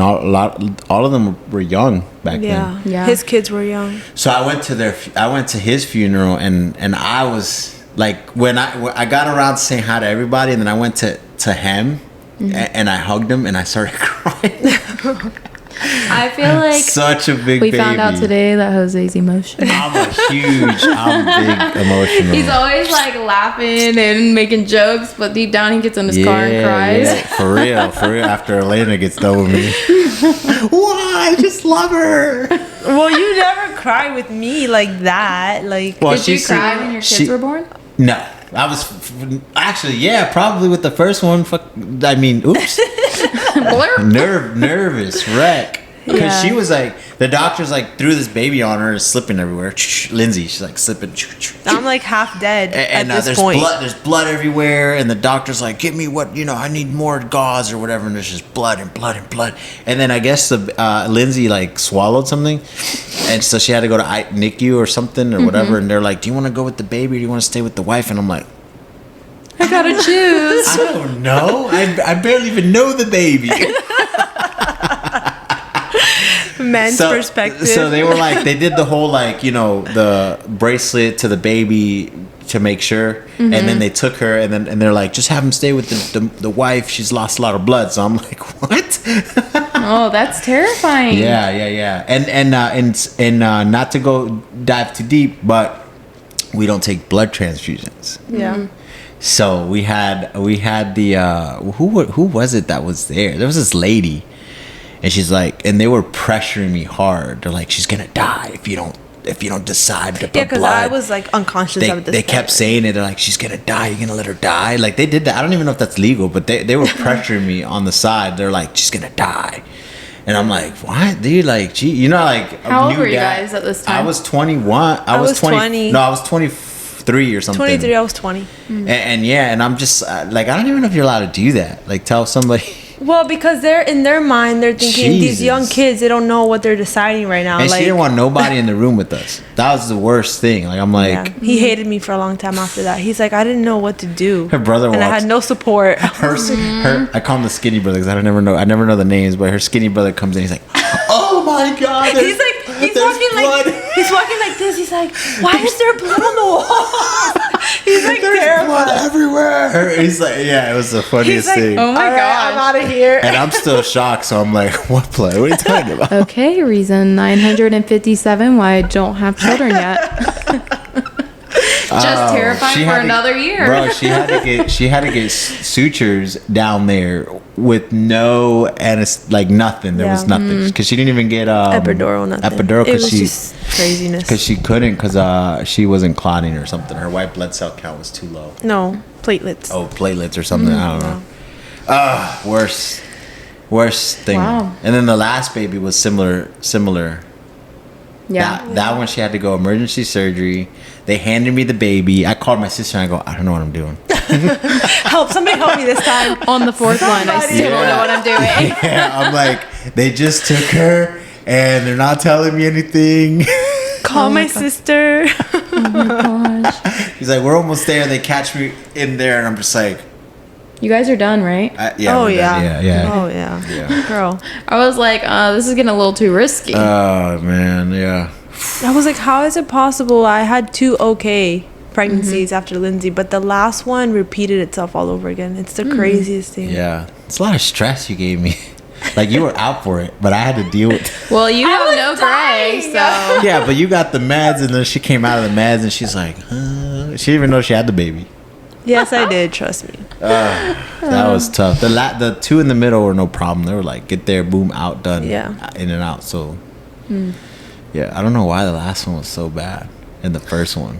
all of them were young back Yeah. then. Yeah. His kids were young. So I went to his funeral, and I was like, when I got around to saying hi to everybody, and then I went to him, and I hugged him, and I started crying. I feel like Such a big we baby. found out today that Jose's emotional. I'm big emotional. He's always like laughing and making jokes, but deep down he gets in his car and cries. Yeah, for real. After Elena gets done with me, why? I just love her. Well, you never cry with me like that. Like, Well, Did you cry when your kids were born? No, I was actually, yeah, probably with the first one. I mean, oops, Blurp. nervous wreck. Because Yeah. she was like, the doctors like threw this baby on her, slipping everywhere. Lindsay, she's like slipping. I'm like half dead And at this there's point. there's blood everywhere, and the doctor's like, "Give me what I need more gauze or whatever." And there's just blood and blood and blood. And then I guess Lindsay like swallowed something, and so she had to go to NICU or something or whatever. And they're like, "Do you want to go with the baby or do you want to stay with the wife?" And I'm like, I gotta choose. "I don't know. I barely even know the baby." Men's perspective. So they were like, they did the whole like, the bracelet to the baby to make sure, and then they took her, and they're like, just have him stay with the wife. She's lost a lot of blood. So I'm like, what? Oh, that's terrifying. Yeah. And not to go dive too deep, but we don't take blood transfusions. Yeah. So we had the who was it that was there? There was this lady. And she's like, and they were pressuring me hard. They're like, she's gonna die if you don't decide to put Yeah, because blood. I was like unconscious at this They point. kept saying it. They're like, she's gonna die. You're gonna let her die. Like they did that. I don't even know if that's legal, but they were pressuring me on the side. They're like, she's gonna die. And I'm like, what, dude? Like, gee, like, How old new were you dad- guys at this time? I was 21. I was 20. No, I was 23 or something. 23, I was 20. And I'm just like, I don't even know if you're allowed to do that. Like, tell somebody. Well, because they're in their mind, they're thinking these young Jesus. kids, they don't know what they're deciding right now. And like, she didn't want nobody in the room with us. That was the worst thing. Like, I'm like, yeah. He hated me for a long time after that. He's like, I didn't know what to do. Her brother and I walks- had no support. her. I call him the skinny brother because I never know the names. But her skinny brother comes in. He's like, oh my god. He's walking like this. He's like, why is there blood on the wall? He's like There's terrified. blood everywhere. He's like, yeah, it was the funniest He's like, thing. oh my "All right, gosh. I'm out of here. And I'm still shocked. So I'm like, what blood? What are you talking about? Okay, reason 957 why I don't have children yet. Just terrified She for had to- another year. Bro, she had to get sutures down there with no like nothing. There was Yeah. nothing because she didn't even get Epidural, nothing. Epidural It because was she just craziness. because she couldn't because she wasn't clotting or something. Her white blood cell count was too low. No, platelets. Oh, platelets or something. I don't know. Worst thing. Wow. And then the last baby was similar. Yeah. That one she had to go emergency surgery. They handed me the baby. I called my sister and I go, I don't know what I'm doing. Somebody help me this time. On the fourth one, I still don't know what I'm doing. Yeah, I'm like, they just took her and they're not telling me anything. Call my sister. Gosh. He's like, we're almost there. They catch me in there and I'm just like, You guys are done, right? yeah. Oh we're yeah. done. Yeah. Oh yeah. Yeah. Girl, I was like, this is getting a little too risky. Oh man, yeah. I was like, how is it possible? I had 2 okay pregnancies after Lindsay, but the last one repeated itself all over again. It's the craziest thing. Yeah. It's a lot of stress you gave me. Like, you were out for it, but I had to deal with. Well, you have was no dying. gray, so. Yeah, but you got the meds, and then she came out of the meds, and she's like, she didn't even know she had the baby. Yes, I did. Trust me. That was tough. The two in the middle were no problem. They were like, get there, boom, out, done. Yeah. In and out. So, yeah, I don't know why the last one was so bad, and the first one.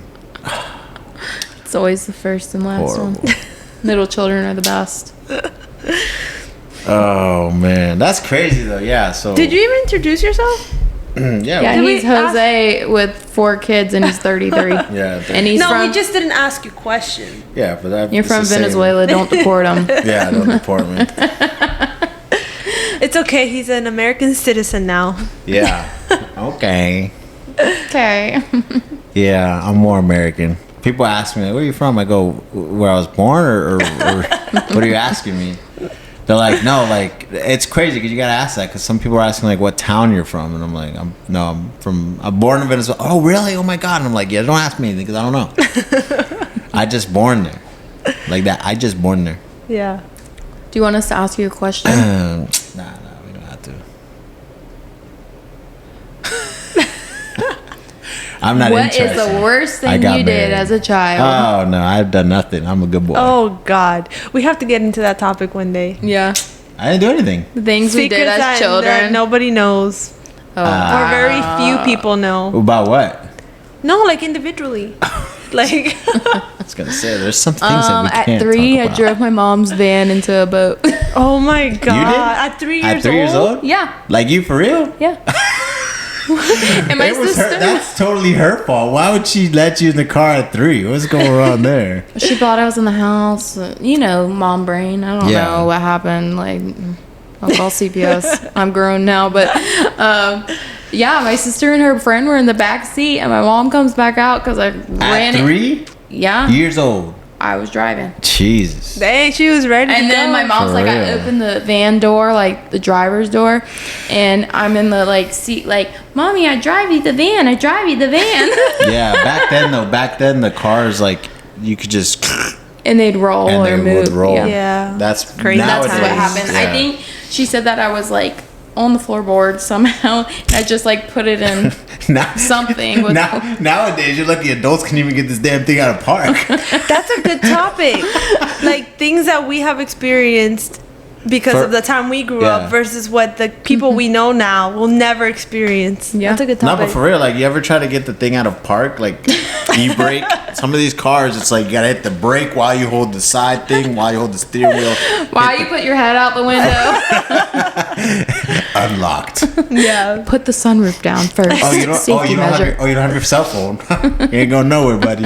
It's always the first and last Horrible. one. Middle children are the best. Oh man, that's crazy though. Yeah. So Did you even introduce yourself? yeah. Yeah, Did we he's Jose with 4 kids and he's 33. Yeah. And he's No, from. we just didn't ask you question. Yeah, but that. You're it's the from same. Venezuela. Don't deport him. Yeah, don't deport me. It's okay. He's an American citizen now. Yeah. Okay. Okay. Yeah, I'm more American. People ask me, like, where are you from? I go, where I was born, or what are you asking me? They're like, no, like, it's crazy because you got to ask that because some people are asking, like, what town you're from. And I'm like, I'm born in Venezuela. Oh, really? Oh, my God. And I'm like, yeah, don't ask me anything because I don't know. I just born there. Like that. I just born there. Yeah. Do you want us to ask you a question? Nah, we don't have to. I'm not What is interested. the worst I thing got you did married. as a child? Oh, no, I've done nothing. I'm a good boy. Oh God, we have to get into that topic one day. Yeah. I didn't do anything. The things we did Secrets as that children. nobody knows, Oh, or very few people know. About what? No, like individually. Like I was going to say, there's some things that we at can't 3, talk I about. drove my mom's van into a boat. oh my God. did? At 3 years At 3 years old? Yeah. Like you for real? Yeah. And my It was sister, that's totally her fault. Why would she let you in the car at 3? What's going on there? she thought I was in the house. You know, mom brain. I don't Yeah. know what happened. Like, I'll call CPS. I'm grown now, but yeah, my sister and her friend were in the back seat, and my mom comes back out because I ran At it. 3 Yeah, years old. I was driving. Jesus. Dang, she was ready And to then go. my mom's For like, I real. opened the van door, like the driver's door, and I'm in the like seat, like, Mommy, I drive you the van. I drive you the van. Yeah, back then the cars, like, you could just And they'd roll and or they move. would roll. Yeah. That's Crazy. That's nowadays, what happened. yeah. I think she said that I was like on the floorboard somehow. And I just like put it in Now, something. With nowadays, you're lucky adults can even get this damn thing out of park. That's a good topic. Like things that we have experienced because For- of the time we grew yeah. up versus what the people we know now will never experience. Yeah. That's a good No, topic. but for real, like, you ever try to get the thing out of park, like e-brake? Some of these cars, it's like you gotta hit the brake while you hold the side thing, while you hold the steering wheel. Why you put your head out the window? Unlocked. yeah. Put the sunroof down first. Oh, you don't. Safety You don't have measure. your have your cell phone. You ain't going nowhere, buddy.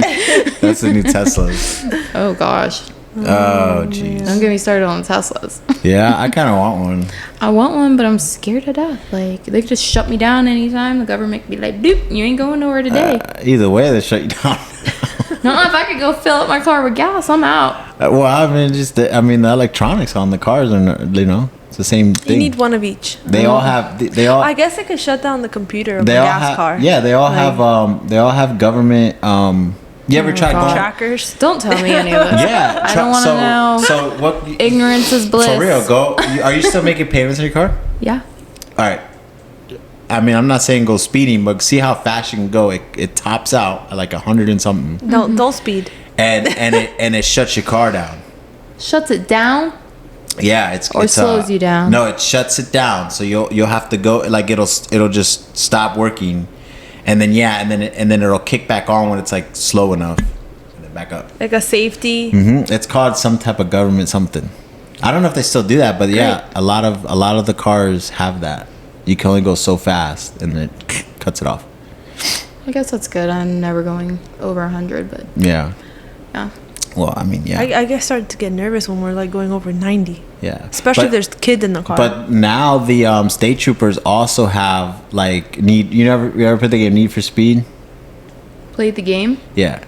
That's the new Teslas. Oh gosh. Oh, jeez. Don't get me started on Teslas. Yeah, I kind of want one. I want one, but I'm scared to death. Like, they could just shut me down anytime. The government could be like, doop, you ain't going nowhere today. Either way, they shut you down. No, if I could go fill up my car with gas, I'm out. Well, I mean, the electronics on the cars are, it's the same You thing. need one of each. They all have. They all. I guess it could shut down the computer of They a all gas have. car. Yeah, they all Like, have. They all have government. You ever tried God. going? trackers. Don't tell me any of this. Yeah, I don't want to know. So what? Ignorance is bliss. For real, are you still making payments on your car? Yeah. All right. I mean, I'm not saying go speeding, but see how fast you can go. It tops out at like 100 and something, Don't speed. and it shuts your car down. Shuts it down. Yeah, it's slows you down. No, it shuts it down. So you'll have to go, like, it'll just stop working, and then and then it'll kick back on when it's like slow enough, and then back up. Like a safety. It's called some type of government something. I don't know if they still do that, but yeah, a lot of the cars have that. You can only go so fast, and then it cuts it off. I guess that's good. I'm never going over 100, but Yeah. yeah. Well, I mean, yeah, I get started to get nervous when we're like going over 90. yeah. Especially if But- there's kids in the car. But now the state troopers also have like need. You ever put the game Need for Speed? Played the game. Yeah.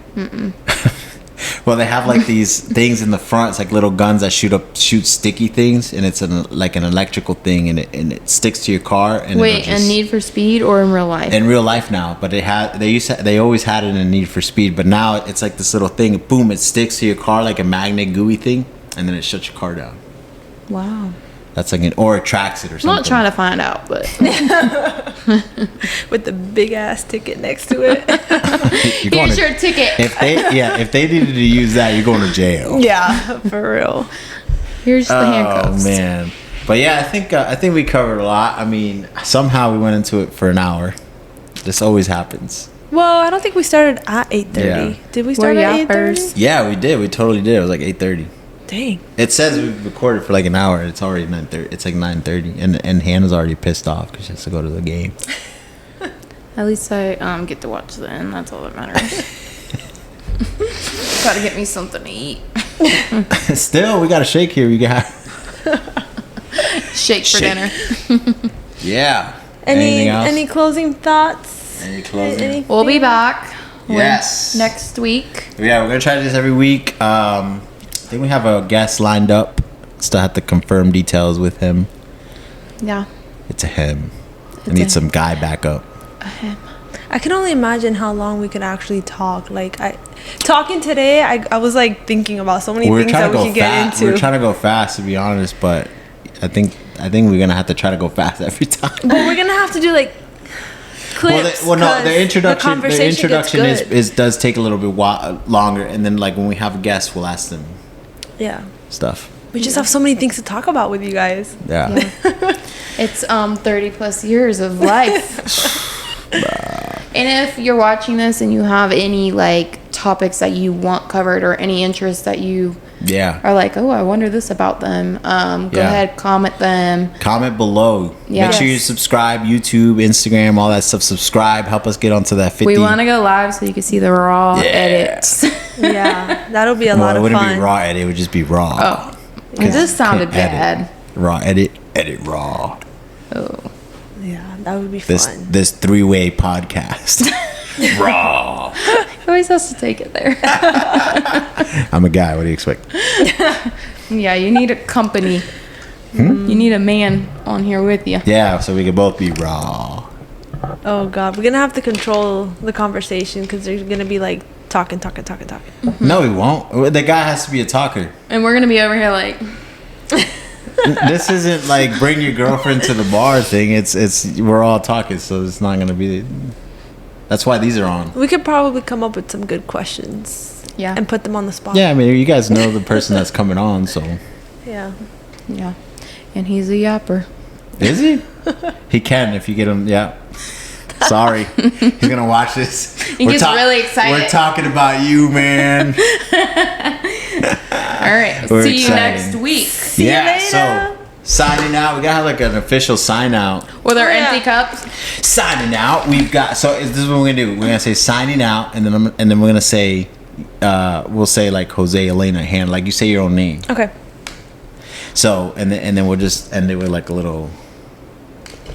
Well, they have like these things in the front. It's like little guns that shoot sticky things, and it's like an electrical thing, and it sticks to your car. And Wait, it'll and just- Need for Speed or in real life? in real life now, but they always had it in Need for Speed, but now it's like this little thing. Boom! It sticks to your car like a magnet gooey thing, and then it shuts your car down. Wow. That's like or a tracksuit or something. I'm not trying to find out, but With the big ass ticket next to it. You're going here's to- your ticket. if they needed to use that, you're going to jail. Yeah, for real. Here's the Oh handcuffs. man, but yeah, I think we covered a lot. I mean, somehow we went into it for an hour. This always happens. Well, I don't think we started at 8:30. Yeah. Did we start We're at yappers. 8:30? Yeah, we did. We totally did. It was like 8:30. Dang. It says we recorded for like an hour. It's already 9:30. It's like 9:30, and Hannah's already pissed off because she has to go to the game. At least I get to watch the end. That's all that matters. Gotta get me something to eat. Still, we got a shake here. We got Shake for Shake. dinner. yeah. Any Anything else? any closing thoughts? Any closing? Anything? We'll be back. Yes. Next week. Yeah, we're gonna try this every week. I think we have a guest lined up. Still have to confirm details with him. Yeah. It's a him. I It's need a- some guy backup. I can only imagine how long we could actually talk. Like talking today, I was like thinking about so many We're things trying that to we go could get fast. into. We're trying to go fast, to be honest, but I think we're gonna have to try to go fast every time. But we're gonna have to do like clips. No, 'cause the introduction gets good. is does take a little bit longer, and then like when we have a guest, we'll ask them Yeah. stuff. We just have so many things to talk about with you guys. Yeah. It's 30 plus years of life. And if you're watching this and you have any like topics that you want covered or any interests that you Yeah. are like, oh, I wonder this about them, go Yeah. ahead, comment them. Comment below. Yeah. Make sure you Yes. subscribe. YouTube, Instagram, all that stuff. Subscribe. Help us get onto that 50. We want to go live so you can see the raw Yeah. edits. Yeah, that'll be a Well, lot it of wouldn't fun. be raw edit. It would just be raw. Oh, it just sounded Can't edit. bad. Raw edit. Edit raw. Oh, Yeah, that would be This fun. this 3-way podcast. Raw. he always has to take it there. I'm a guy. What do you expect? Yeah, you need a company. You need a man on here with you. Yeah, so we could both be raw. Oh god, we're gonna have to control the conversation because there's gonna be like talking. No, we won't. The guy has to be a talker. And we're gonna be over here like, This isn't like bring your girlfriend to the bar thing. It's we're all talking, so it's not gonna be. That's why these are on. We could probably come up with some good questions. Yeah. And put them on the spot. Yeah, I mean, you guys know the person that's coming on, so Yeah. yeah. And he's a yapper. is he? He can if you get him. Yeah. Sorry, he's gonna watch this. He gets really excited. We're talking about you, man. All right. We're See you excited. next week See you Yeah. later. So signing out. We gotta have like an official sign out. with our Oh, yeah. empty cups. Signing out. We've got. So this is what we're gonna do. We're gonna say signing out, and then we're gonna say, we'll say like Jose, Elena, Hannah. Like you say your own name. Okay. So and then we'll just end it with like a little,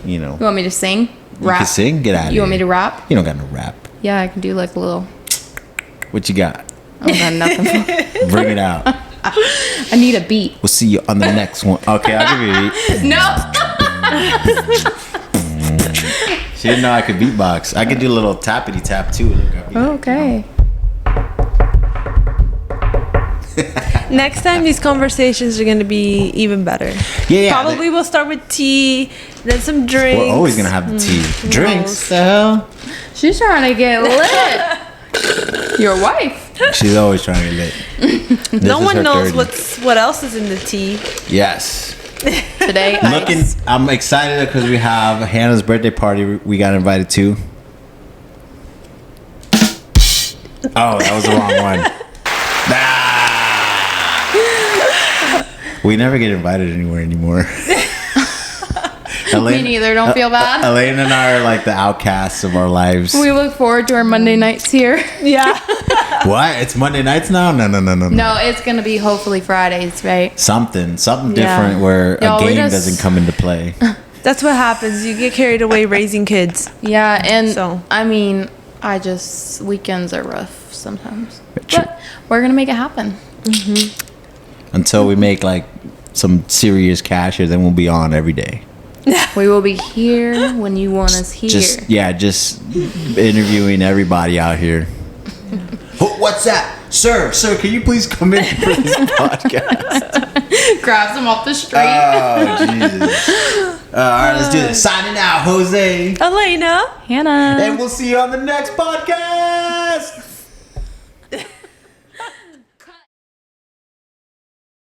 you know. You want me to sing? You Rap? can sing. Get out of You want me here. to rap? You don't got no rap. Yeah, I can do like a little. What you got? I don't got nothing. Bring it out. I need a beat. We'll see you on the next one. Okay, I'll give you a beat. No. She didn't know I could beatbox. I could do a little tappity tap too. Look, I'll be like, Okay. Next time, these conversations are going to be even better. Yeah, Probably we'll start with tea, then some drinks. We're always gonna have the tea. who Drinks. knows? The hell? She's trying to get lit. Your wife. She's always trying to get lit. No This is one her knows 30. what else is in the tea. Yes. Today, Looking, ice. I'm excited because we have Hannah's birthday party. We got invited to. Oh, that was the wrong one. We never get invited anywhere anymore. Me neither. Don't feel bad. Elena and I are like the outcasts of our lives. We look forward to our Monday nights here. Yeah. What? It's Monday nights now? No. No, it's gonna be hopefully Fridays, right? Something Yeah. different where Y'all, a we game just- doesn't come into play. That's what happens. You get carried away raising kids. Yeah, and So. I mean, weekends are rough sometimes, True. but we're gonna make it happen. Until we make like some serious cash, then we'll be on every day. We will be here when you want us here. Just interviewing everybody out here. What's that? Sir, can you please come in for this podcast? Grabs him off the street. Oh, Jesus. All right, let's do this. Signing out, Jose. Elena. Hannah. And we'll see you on the next podcast.